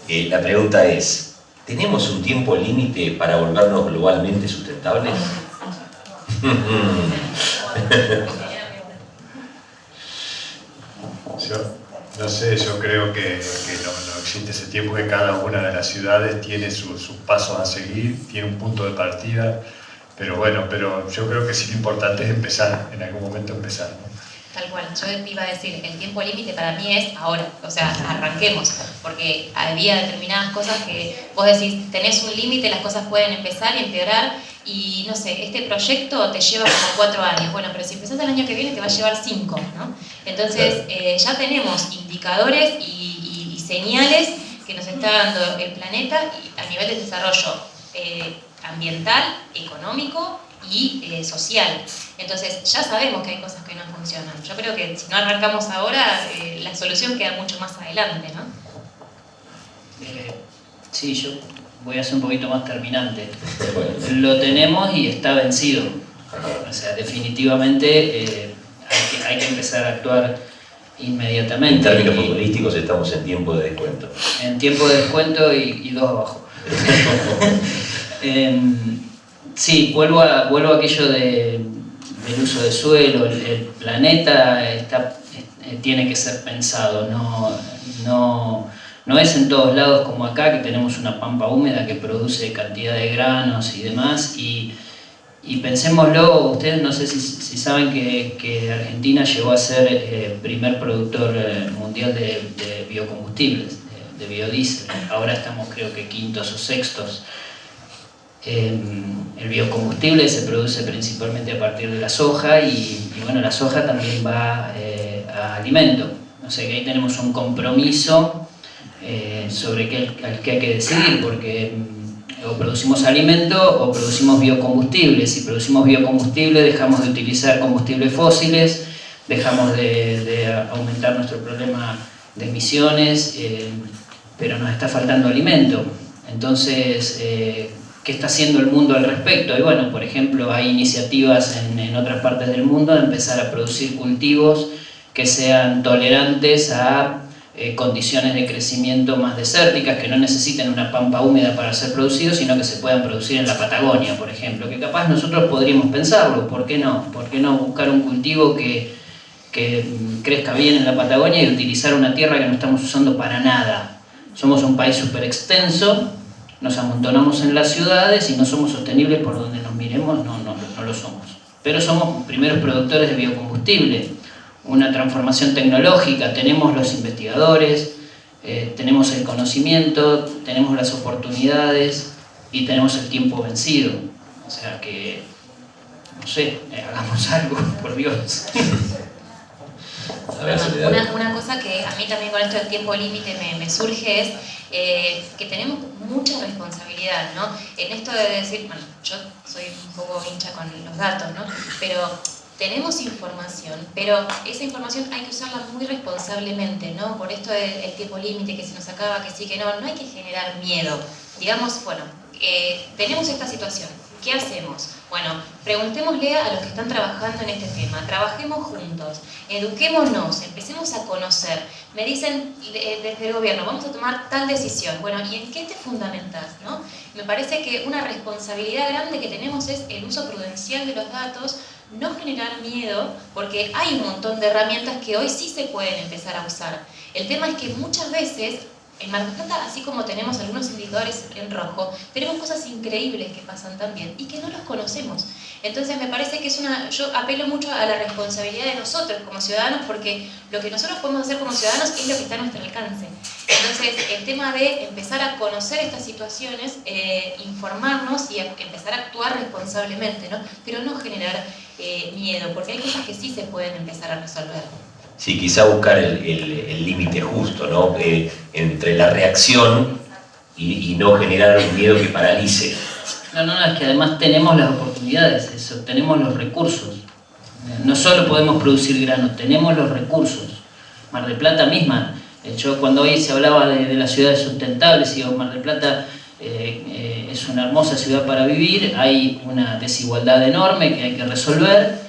La pregunta es, ¿tenemos un tiempo límite para volvernos globalmente sustentables? No sé, yo creo que no existe ese tiempo, que cada una de las ciudades tiene sus pasos a seguir, tiene un punto de partida, pero bueno, yo creo que sí lo importante es empezar, en algún momento empezar, ¿no? Tal cual, yo iba a decir, el tiempo límite para mí es ahora, o sea, arranquemos, porque había determinadas cosas que vos decís, tenés un límite, las cosas pueden empezar y empeorar, y no sé, este proyecto te lleva como 4 años, bueno, pero si empezás el año que viene te va a llevar 5, ¿no? Entonces, ya tenemos indicadores y señales que nos está dando el planeta a nivel de desarrollo ambiental, económico y social. Entonces ya sabemos que hay cosas que no funcionan. Yo creo que si no arrancamos ahora, la solución queda mucho más adelante, ¿no? Sí, yo voy a ser un poquito más terminante. Lo tenemos y está vencido. O sea, definitivamente hay que empezar a actuar inmediatamente. En términos futbolísticos estamos en tiempo de descuento. En tiempo de descuento y 2 abajo. Sí, vuelvo a aquello del uso de suelo. El planeta tiene que ser pensado, no es en todos lados como acá, que tenemos una pampa húmeda que produce cantidad de granos y demás, y pensémoslo, ustedes no sé si saben que Argentina llegó a ser primer productor mundial de biocombustibles, de biodiesel. Ahora estamos creo que 5º o 6º. El biocombustible se produce principalmente a partir de la soja y bueno, la soja también va a alimento. O sea que ahí tenemos un compromiso sobre el que hay que decidir, porque o producimos alimento o producimos biocombustible. Si producimos biocombustible dejamos de utilizar combustibles fósiles, dejamos de aumentar nuestro problema de emisiones, pero nos está faltando alimento. Entonces, ¿qué está haciendo el mundo al respecto? Y bueno, por ejemplo, hay iniciativas en otras partes del mundo de empezar a producir cultivos que sean tolerantes a condiciones de crecimiento más desérticas, que no necesiten una pampa húmeda para ser producidos, sino que se puedan producir en la Patagonia, por ejemplo, que capaz nosotros podríamos pensarlo. ¿Por qué no? ¿Por qué no buscar un cultivo que crezca bien en la Patagonia y utilizar una tierra que no estamos usando para nada? Somos un país súper extenso, nos amontonamos en las ciudades y no somos sostenibles por donde nos miremos, no lo somos. Pero somos primeros productores de biocombustible, una transformación tecnológica, tenemos los investigadores, tenemos el conocimiento, tenemos las oportunidades y tenemos el tiempo vencido. O sea que, no sé, hagamos algo, por Dios. Una cosa que a mí también con esto del tiempo límite me surge es que tenemos mucha responsabilidad, ¿no? En esto de decir, bueno, yo soy un poco hincha con los datos, ¿no? Pero tenemos información, pero esa información hay que usarla muy responsablemente, ¿no? Por esto del tiempo límite, que se nos acaba, que sí, que no hay que generar miedo. Digamos, bueno, tenemos esta situación, ¿qué hacemos? Bueno, preguntémosle a los que están trabajando en este tema, trabajemos juntos, eduquémonos, empecemos a conocer. Me dicen desde el gobierno, vamos a tomar tal decisión. Bueno, ¿y en qué te fundamentás, no? Me parece que una responsabilidad grande que tenemos es el uso prudencial de los datos, no generar miedo, porque hay un montón de herramientas que hoy sí se pueden empezar a usar. El tema es que muchas veces, en Mar del Plata, así como tenemos algunos indicadores en rojo, tenemos cosas increíbles que pasan también y que no los conocemos. Entonces me parece que yo apelo mucho a la responsabilidad de nosotros como ciudadanos, porque lo que nosotros podemos hacer como ciudadanos es lo que está a nuestro alcance. Entonces el tema de empezar a conocer estas situaciones, informarnos y empezar a actuar responsablemente, ¿no? Pero no generar miedo, porque hay cosas que sí se pueden empezar a resolver. Sí, quizá buscar el límite justo, ¿no? Entre la reacción y no generar un miedo que paralice. No, es que además tenemos las oportunidades, tenemos los recursos. No solo podemos producir grano, tenemos los recursos. Mar del Plata misma, yo cuando hoy se hablaba de las ciudades sustentables, digo, Mar del Plata es una hermosa ciudad para vivir, hay una desigualdad enorme que hay que resolver,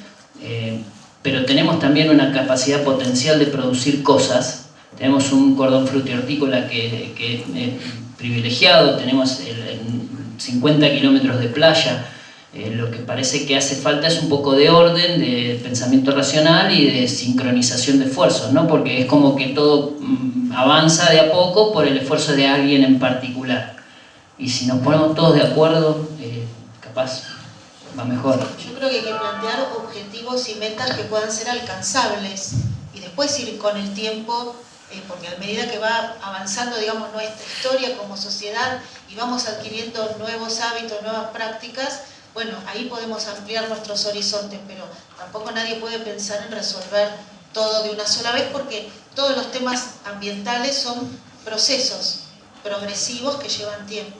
pero tenemos también una capacidad potencial de producir cosas. Tenemos un cordón frutihortícola que es privilegiado, tenemos 50 kilómetros de playa. Lo que parece que hace falta es un poco de orden, de pensamiento racional y de sincronización de esfuerzos, ¿no? Porque es como que todo avanza de a poco por el esfuerzo de alguien en particular. Y si nos ponemos todos de acuerdo, capaz va mejor. Yo creo que hay que plantear objetivos y metas que puedan ser alcanzables y después ir con el tiempo, porque a medida que va avanzando, digamos, nuestra historia como sociedad y vamos adquiriendo nuevos hábitos, nuevas prácticas, bueno, ahí podemos ampliar nuestros horizontes, pero tampoco nadie puede pensar en resolver todo de una sola vez, porque todos los temas ambientales son procesos progresivos que llevan tiempo.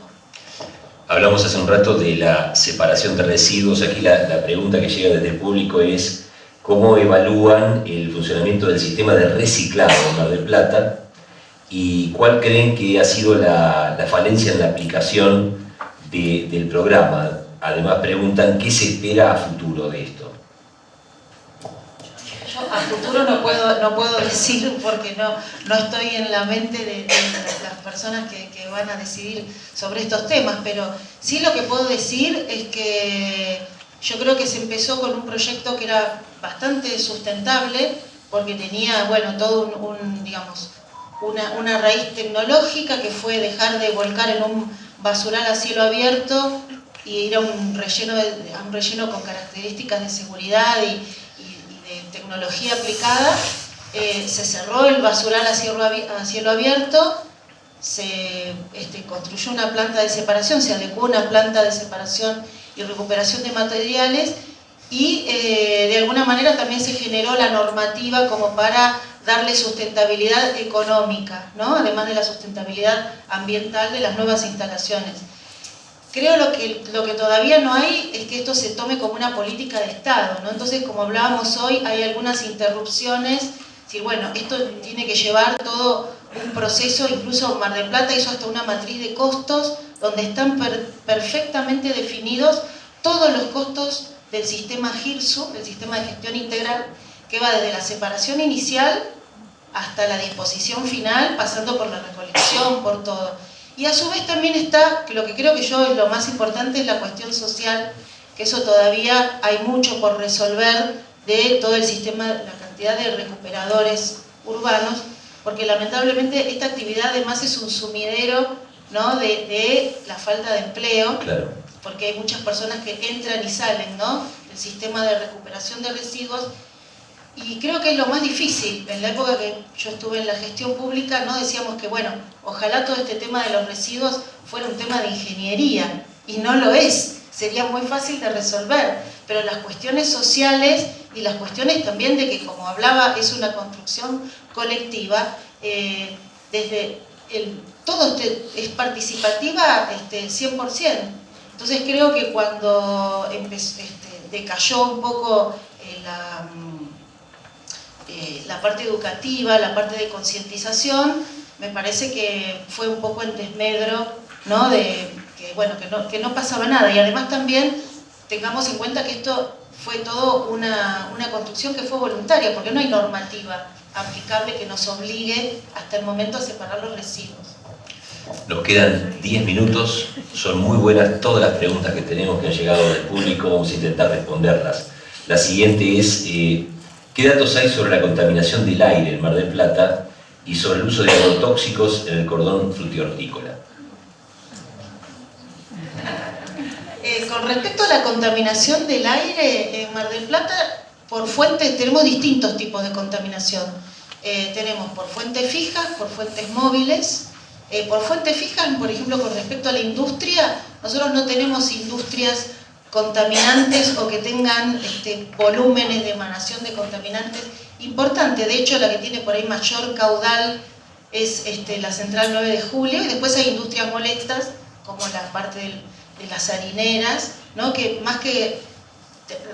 Hablamos hace un rato de la separación de residuos. Aquí la pregunta que llega desde el público es ¿cómo evalúan el funcionamiento del sistema de reciclado en Mar del Plata? ¿Y cuál creen que ha sido la falencia en la aplicación del programa? Además preguntan ¿qué se espera a futuro de esto? Yo a futuro no puedo decir porque no estoy en la mente de las personas que van a decidir sobre estos temas, pero sí lo que puedo decir es que yo creo que se empezó con un proyecto que era bastante sustentable porque tenía, bueno, todo digamos, una raíz tecnológica que fue dejar de volcar en un basural a cielo abierto y ir a un relleno con características de seguridad y de tecnología aplicada. Se cerró el basural a cielo abierto, se construyó una planta de separación, se adecuó una planta de separación y recuperación de materiales y de alguna manera también se generó la normativa como para darle sustentabilidad económica, ¿no? Además de la sustentabilidad ambiental de las nuevas instalaciones. Creo lo que todavía no hay es que esto se tome como una política de Estado, ¿no? Entonces, como hablábamos hoy, hay algunas interrupciones. Sí, bueno, esto tiene que llevar todo un proceso, incluso Mar del Plata hizo hasta una matriz de costos donde están perfectamente definidos todos los costos del sistema GIRSU, el sistema de gestión integral, que va desde la separación inicial hasta la disposición final, pasando por la recolección, por todo. Y a su vez también está, lo que creo que yo es lo más importante, es la cuestión social, que eso todavía hay mucho por resolver de todo el sistema, la cantidad de recuperadores urbanos, porque lamentablemente esta actividad además es un sumidero, ¿no? de la falta de empleo, Claro. porque hay muchas personas que entran y salen, ¿no? del sistema de recuperación de residuos. Y creo que es lo más difícil. En la época que yo estuve en la gestión pública, ¿no? decíamos que, bueno, ojalá todo este tema de los residuos fuera un tema de ingeniería, y no lo es. Sería muy fácil de resolver, pero las cuestiones sociales y las cuestiones también de que, como hablaba, es una construcción colectiva, todo es participativa 100%. Entonces creo que cuando decayó un poco la parte educativa, la parte de concientización, me parece que fue un poco en desmedro, ¿no? Que no pasaba nada. Y además también tengamos en cuenta que esto fue todo una construcción que fue voluntaria, porque no hay normativa aplicable que nos obligue hasta el momento a separar los residuos. Nos quedan 10 minutos, son muy buenas todas las preguntas que tenemos que han llegado del público, vamos a intentar responderlas. La siguiente es, ¿qué datos hay sobre la contaminación del aire en Mar del Plata y sobre el uso de agrotóxicos en el cordón frutihortícola? Con respecto a la contaminación del aire en Mar del Plata, por fuentes tenemos distintos tipos de contaminación. Tenemos por fuentes fijas, por fuentes móviles. Por fuentes fijas, por ejemplo, con respecto a la industria, nosotros no tenemos industrias contaminantes o que tengan volúmenes de emanación de contaminantes importantes. De hecho, la que tiene por ahí mayor caudal es la central 9 de julio, y después hay industrias molestas, como la parte de las harineras, ¿no? Que más que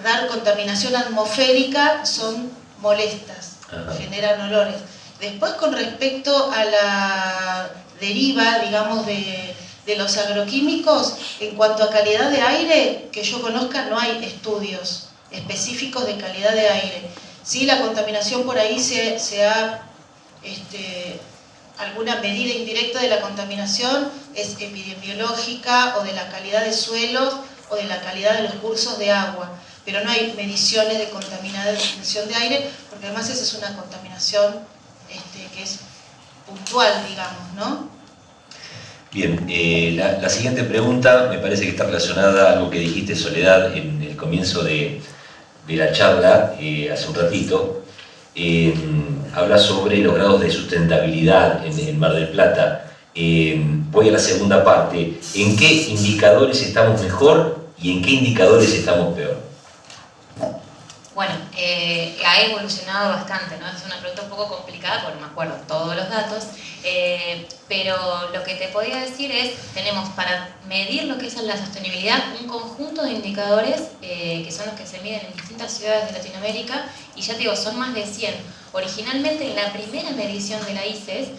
dar contaminación atmosférica son molestas, generan olores. Después, con respecto a la deriva, digamos, de los agroquímicos, en cuanto a calidad de aire, que yo conozca, no hay estudios específicos de calidad de aire. Sí, la contaminación por ahí se ha alguna medida indirecta de la contaminación es epidemiológica, o de la calidad de suelos, o de la calidad de los cursos de agua, pero no hay mediciones de contaminación de aire, porque además esa es una contaminación que es puntual, digamos, ¿no? Bien, la siguiente pregunta me parece que está relacionada a algo que dijiste, Soledad, en el comienzo de la charla, hace un ratito. Habla sobre los grados de sustentabilidad en Mar del Plata. Voy a la segunda parte. ¿En qué indicadores estamos mejor y en qué indicadores estamos peor? Bueno, ha evolucionado bastante, ¿no? Es una pregunta un poco complicada porque no me acuerdo todos los datos, pero lo que te podía decir es, tenemos para medir lo que es la sostenibilidad un conjunto de indicadores que son los que se miden en distintas ciudades de Latinoamérica, y ya te digo, son más de 100. Originalmente en la primera medición de la ICES,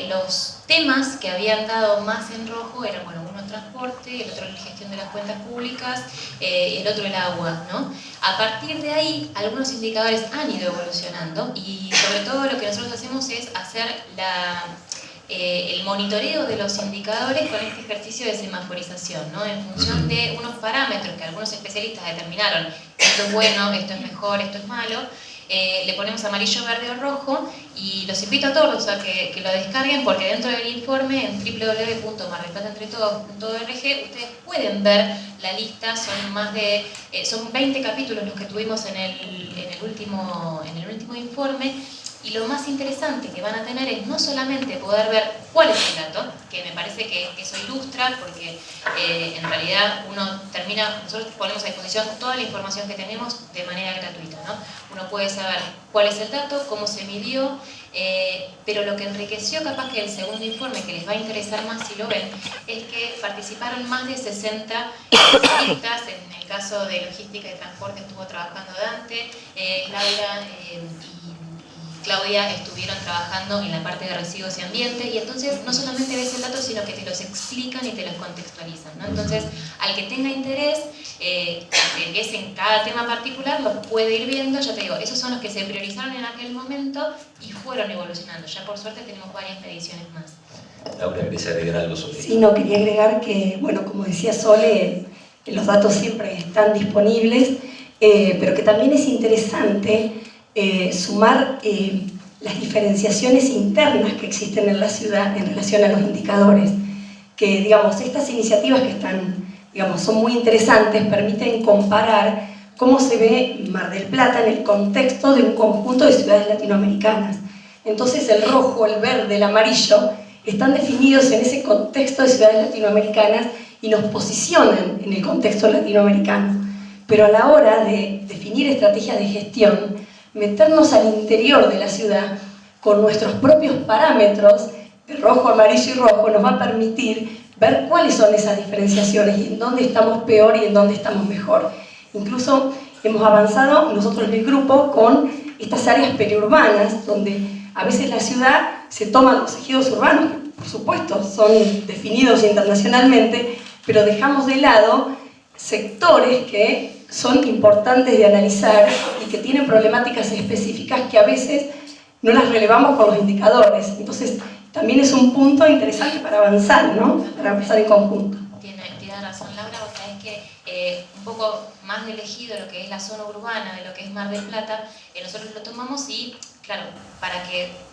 los temas que habían dado más en rojo eran, bueno, uno transporte, el otro la gestión de las cuentas públicas, el otro el agua, ¿no? A partir de ahí, algunos indicadores han ido evolucionando, y sobre todo lo que nosotros hacemos es hacer el monitoreo de los indicadores con este ejercicio de semaforización, ¿no? En función de unos parámetros que algunos especialistas determinaron, esto es bueno, esto es mejor, esto es malo, le ponemos amarillo, verde o rojo, y los invito a todos a que lo descarguen, porque dentro del informe en www.mardelplataentretodos.org ustedes pueden ver la lista. Son 20 capítulos los que tuvimos en el último informe, y lo más interesante que van a tener es no solamente poder ver cuál es el dato, que me parece que eso ilustra, porque en realidad nosotros ponemos a disposición toda la información que tenemos de manera gratuita, ¿no? Uno puede saber cuál es el dato, cómo se midió, pero lo que enriqueció capaz que el segundo informe, que les va a interesar más si lo ven, es que participaron más de 60 especialistas. En el caso de logística y transporte estuvo trabajando Dante, Laura y Claudia estuvieron trabajando en la parte de residuos y ambiente, y entonces no solamente ves el dato, sino que te los explican y te los contextualizan, ¿no? Entonces, al que tenga interés, que es en cada tema particular, los puede ir viendo. Ya te digo, esos son los que se priorizaron en aquel momento y fueron evolucionando. Ya por suerte tenemos varias mediciones más. Laura, ¿querés agregar algo sobre Sí, no, quería agregar que, bueno, como decía Sole, los datos siempre están disponibles, pero que también es interesante sumar las diferenciaciones internas que existen en la ciudad en relación a los indicadores. Que, digamos, estas iniciativas que son muy interesantes, permiten comparar cómo se ve Mar del Plata en el contexto de un conjunto de ciudades latinoamericanas. Entonces el rojo, el verde, el amarillo están definidos en ese contexto de ciudades latinoamericanas y nos posicionan en el contexto latinoamericano. Pero a la hora de definir estrategias de gestión, meternos al interior de la ciudad con nuestros propios parámetros de rojo, amarillo y rojo nos va a permitir ver cuáles son esas diferenciaciones y en dónde estamos peor y en dónde estamos mejor. Incluso hemos avanzado nosotros en el grupo con estas áreas periurbanas, donde a veces la ciudad se toman los ejidos urbanos, que por supuesto son definidos internacionalmente, pero dejamos de lado sectores que son importantes de analizar y que tienen problemáticas específicas que a veces no las relevamos con los indicadores. Entonces, también es un punto interesante para avanzar, ¿no? Para avanzar en conjunto. Tiene razón Laura, vos sabés que un poco más de elegido lo que es la zona urbana de lo que es Mar del Plata, nosotros lo tomamos y, claro,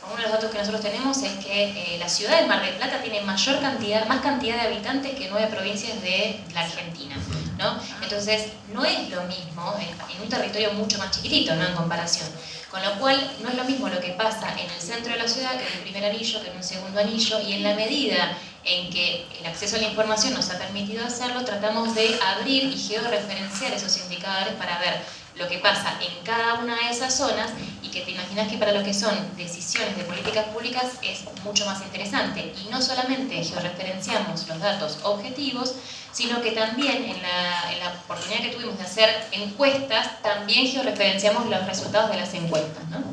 uno de los datos que nosotros tenemos es que la ciudad de Mar del Plata tiene más cantidad de habitantes que 9 provincias de la Argentina, ¿no? Entonces, no es lo mismo en un territorio mucho más chiquitito, ¿no? En comparación. Con lo cual, no es lo mismo lo que pasa en el centro de la ciudad que en el primer anillo, que en un segundo anillo, y en la medida en que el acceso a la información nos ha permitido hacerlo, tratamos de abrir y georreferenciar esos indicadores para ver lo que pasa en cada una de esas zonas, y que te imaginas que para lo que son decisiones de políticas públicas es mucho más interesante. Y no solamente georreferenciamos los datos objetivos, sino que también en la oportunidad que tuvimos de hacer encuestas, también georreferenciamos los resultados de las encuestas, ¿no?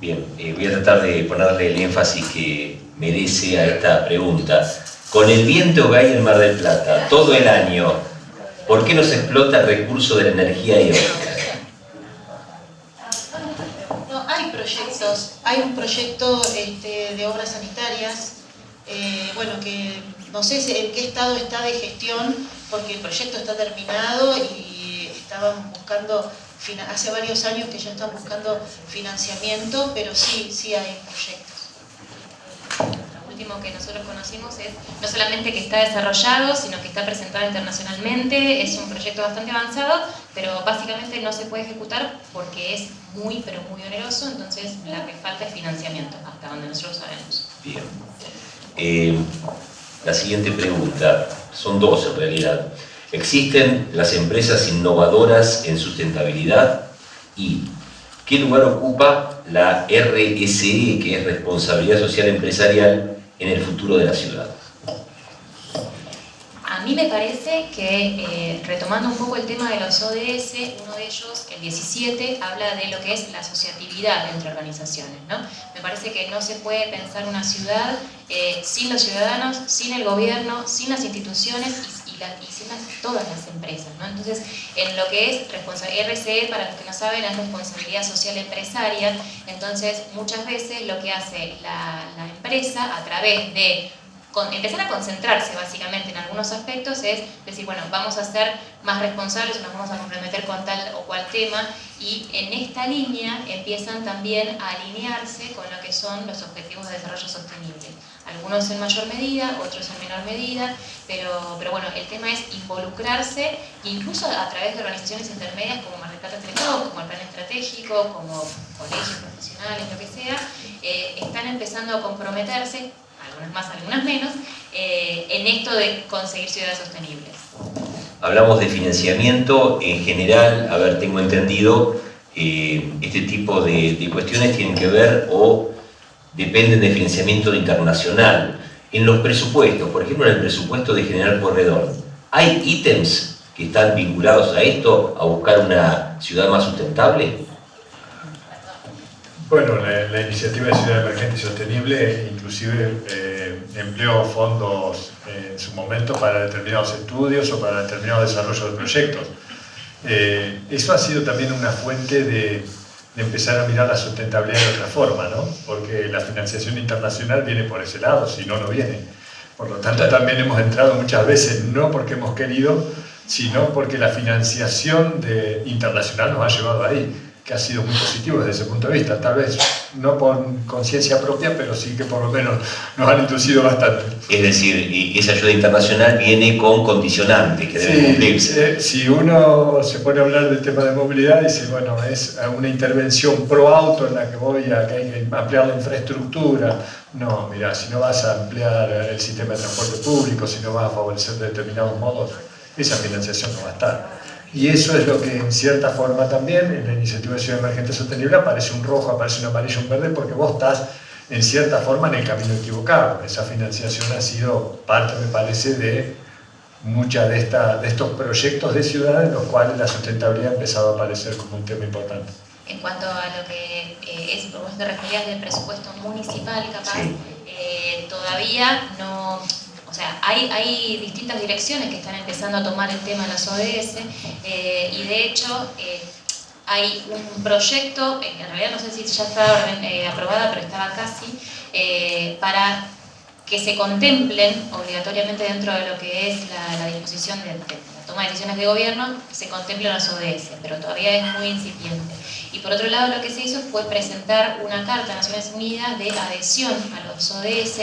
Bien, voy a tratar de ponerle el énfasis que merece a esta pregunta. Con el viento que hay en Mar del Plata todo el año, ¿por qué no se explota el recurso de la energía eólica? No, hay proyectos, hay un proyecto de obras sanitarias, bueno, que no sé en qué estado está de gestión, porque el proyecto está terminado y estaban buscando, hace varios años que ya están buscando financiamiento, pero sí hay proyectos. último que nosotros conocimos es no solamente que está desarrollado, sino que está presentado internacionalmente, es un proyecto bastante avanzado, pero básicamente no se puede ejecutar porque es muy, pero muy oneroso, entonces la que falta es financiamiento, hasta donde nosotros sabemos. Bien. La siguiente pregunta, son dos en realidad. ¿Existen las empresas innovadoras en sustentabilidad? Y ¿qué lugar ocupa la RSE, que es Responsabilidad Social Empresarial, en el futuro de la ciudad? A mí me parece que, retomando un poco el tema de los ODS, uno de ellos, el 17, habla de lo que es la asociatividad entre organizaciones, ¿no? Me parece que no se puede pensar una ciudad sin los ciudadanos, sin el gobierno, sin las instituciones y sin todas las empresas, ¿no? Entonces, en lo que es RSE, para los que no saben, es responsabilidad social empresaria. Entonces, muchas veces lo que hace la empresa a través de empezar a concentrarse básicamente en algunos aspectos es decir, bueno, vamos a ser más responsables, nos vamos a comprometer con tal o cual tema, y en esta línea empiezan también a alinearse con lo que son los objetivos de desarrollo sostenible. Algunos en mayor medida, otros en menor medida, pero bueno, el tema es involucrarse, incluso a través de organizaciones intermedias como Mar del Plata Telecom, como el Plan Estratégico, como colegios profesionales, lo que sea, están empezando a comprometerse, algunas más, algunas menos, en esto de conseguir ciudades sostenibles. Hablamos de financiamiento en general. A ver, tengo entendido, este tipo de cuestiones tienen que ver o dependen de financiamiento internacional. En los presupuestos, por ejemplo en el presupuesto de General Pueyrredón, ¿hay ítems que están vinculados a esto, a buscar una ciudad más sustentable? Bueno, la iniciativa de Ciudad Emergente y Sostenible inclusive empleó fondos en su momento para determinados estudios o para determinados desarrollos de proyectos. Eso ha sido también una fuente de empezar a mirar la sustentabilidad de otra forma, ¿no? Porque la financiación internacional viene por ese lado, si no, no viene. Por lo tanto, también hemos entrado muchas veces, no porque hemos querido, sino porque la financiación internacional nos ha llevado ahí, que ha sido muy positivo desde ese punto de vista, tal vez no por conciencia propia, pero sí que por lo menos nos han inducido bastante. Es decir, esa ayuda internacional viene con condicionantes que deben cumplirse. Si uno se pone a hablar del tema de movilidad, dice, bueno, es una intervención pro auto en la que que hay que ampliar la infraestructura. No, mira, si no vas a ampliar el sistema de transporte público, si no vas a favorecer de determinados modos, esa financiación no va a estar. Y eso es lo que en cierta forma también en la iniciativa de Ciudad Emergente Sostenible aparece un rojo, aparece un amarillo, un verde, porque vos estás en cierta forma en el camino equivocado. Esa financiación ha sido parte, me parece, de muchos de estos proyectos de ciudad en los cuales la sustentabilidad ha empezado a aparecer como un tema importante. En cuanto a lo que es, vos te referías del presupuesto municipal, capaz, sí. Todavía no... O sea, hay distintas direcciones que están empezando a tomar el tema de las ODS y de hecho hay un proyecto, en realidad no sé si ya está aprobada, pero estaba casi, para que se contemplen obligatoriamente dentro de lo que es la disposición de la toma de decisiones de gobierno, se contemplen las ODS, pero todavía es muy incipiente. Y por otro lado lo que se hizo fue presentar una carta a Naciones Unidas de adhesión a los ODS,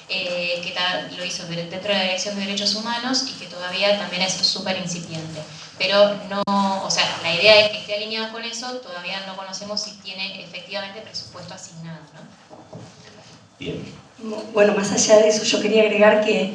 que lo hizo dentro de la Dirección de Derechos Humanos y que todavía también es súper incipiente. Pero no, o sea, la idea es que esté alineado con eso, todavía no conocemos si tiene efectivamente presupuesto asignado, ¿no? Bien. Bueno, más allá de eso, yo quería agregar que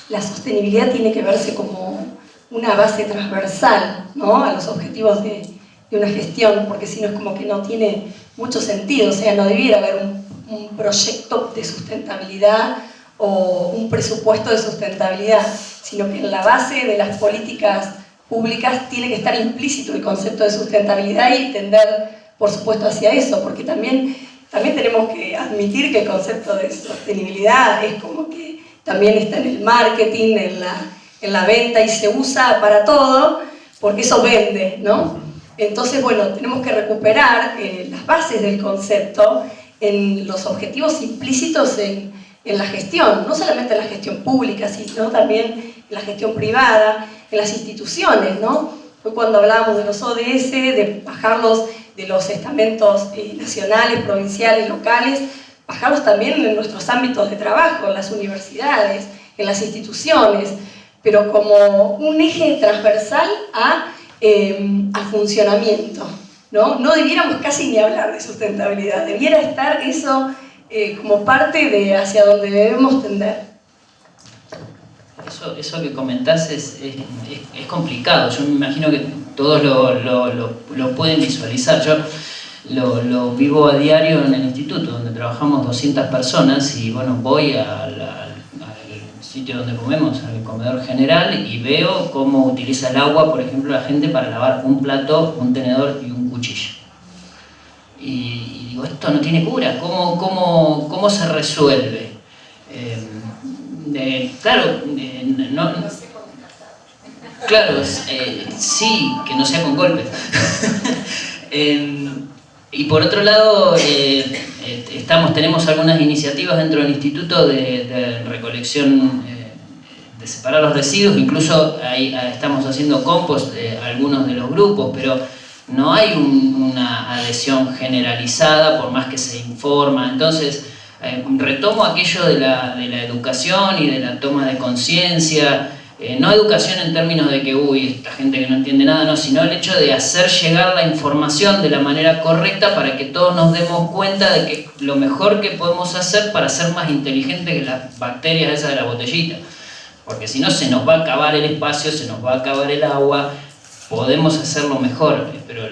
la sostenibilidad tiene que verse como una base transversal, ¿no?, a los objetivos de una gestión, porque si no es como que no tiene mucho sentido. O sea, no debiera haber un proyecto de sustentabilidad o un presupuesto de sustentabilidad, sino que en la base de las políticas públicas tiene que estar implícito el concepto de sustentabilidad y tender, por supuesto, hacia eso, porque también tenemos que admitir que el concepto de sostenibilidad es como que también está en el marketing, en la venta, y se usa para todo porque eso vende, ¿no? Entonces, bueno, tenemos que recuperar las bases del concepto en los objetivos implícitos en la gestión, no solamente en la gestión pública, sino también en la gestión privada, en las instituciones, ¿no? Fue cuando hablábamos de los ODS, de bajarlos de los estamentos nacionales, provinciales, locales, bajarlos también en nuestros ámbitos de trabajo, en las universidades, en las instituciones, pero como un eje transversal al funcionamiento, ¿no? No debiéramos casi ni hablar de sustentabilidad, debiera estar eso como parte de hacia donde debemos tender. Eso que comentás es complicado. Yo me imagino que todos lo pueden visualizar. Yo lo vivo a diario en el instituto, donde trabajamos 200 personas, y bueno, voy al sitio donde comemos, al comedor general, y veo cómo utiliza el agua, por ejemplo, la gente para lavar un plato, un tenedor y un cuchillo. Y digo, esto no tiene cura. ¿Cómo se resuelve? Claro, sí, que no sea con golpes. Y por otro lado, tenemos algunas iniciativas dentro del instituto de recolección, de separar los residuos. Incluso ahí estamos haciendo compost de algunos de los grupos, pero no hay una adhesión generalizada, por más que se informa. Entonces, retomo aquello de la educación y de la toma de conciencia. No educación en términos de que, esta gente que no entiende nada, no, sino el hecho de hacer llegar la información de la manera correcta para que todos nos demos cuenta de que lo mejor que podemos hacer para ser más inteligentes que las bacterias esas de la botellita. Porque si no, se nos va a acabar el espacio, se nos va a acabar el agua. Podemos hacerlo mejor, pero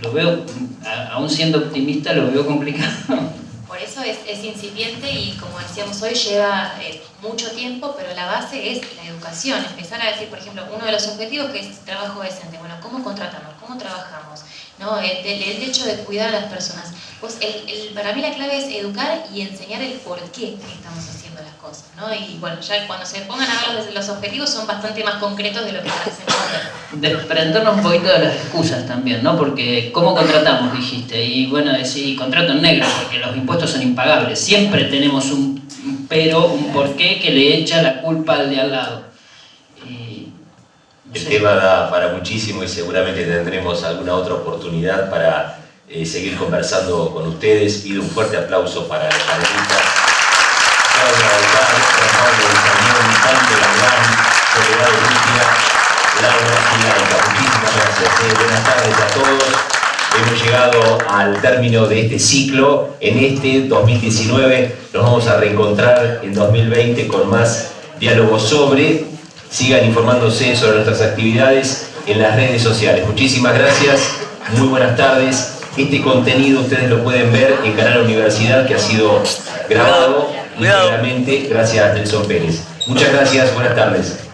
lo veo, aún siendo optimista, lo veo complicado. Por eso es incipiente y, como decíamos hoy, lleva mucho tiempo, pero la base es la educación. Empezar a decir, por ejemplo, uno de los objetivos que es trabajo decente. Bueno, ¿cómo contratamos? ¿Cómo trabajamos? ¿No? El hecho de cuidar a las personas. Pues para mí la clave es educar y enseñar el por qué estamos haciendo las cosas, ¿no? Y bueno, ya cuando se pongan a ver los objetivos son bastante más concretos de lo que parecen ser. Desprendernos un poquito de las excusas también, ¿no? Porque ¿cómo contratamos? Dijiste. Y bueno, sí, contrato en negro, porque los impuestos son impagables. Siempre tenemos un porqué que le echa la culpa al de al lado. El tema da para muchísimo y seguramente tendremos alguna otra oportunidad para seguir conversando con ustedes. Pido un fuerte aplauso para los panelistas. Claudia Alvar, Juan Pablo Benjamín, Dante Galván, Soledad Urrutia, Laura Gilanca. Muchísimas gracias. Buenas tardes a todos. Hemos llegado al término de este ciclo. En este 2019 nos vamos a reencontrar en 2020 con más diálogos sobre. Sigan informándose sobre nuestras actividades en las redes sociales. Muchísimas gracias, muy buenas tardes. Este contenido ustedes lo pueden ver en Canal Universidad, que ha sido grabado íntegramente gracias a Nelson Pérez. Muchas gracias, buenas tardes.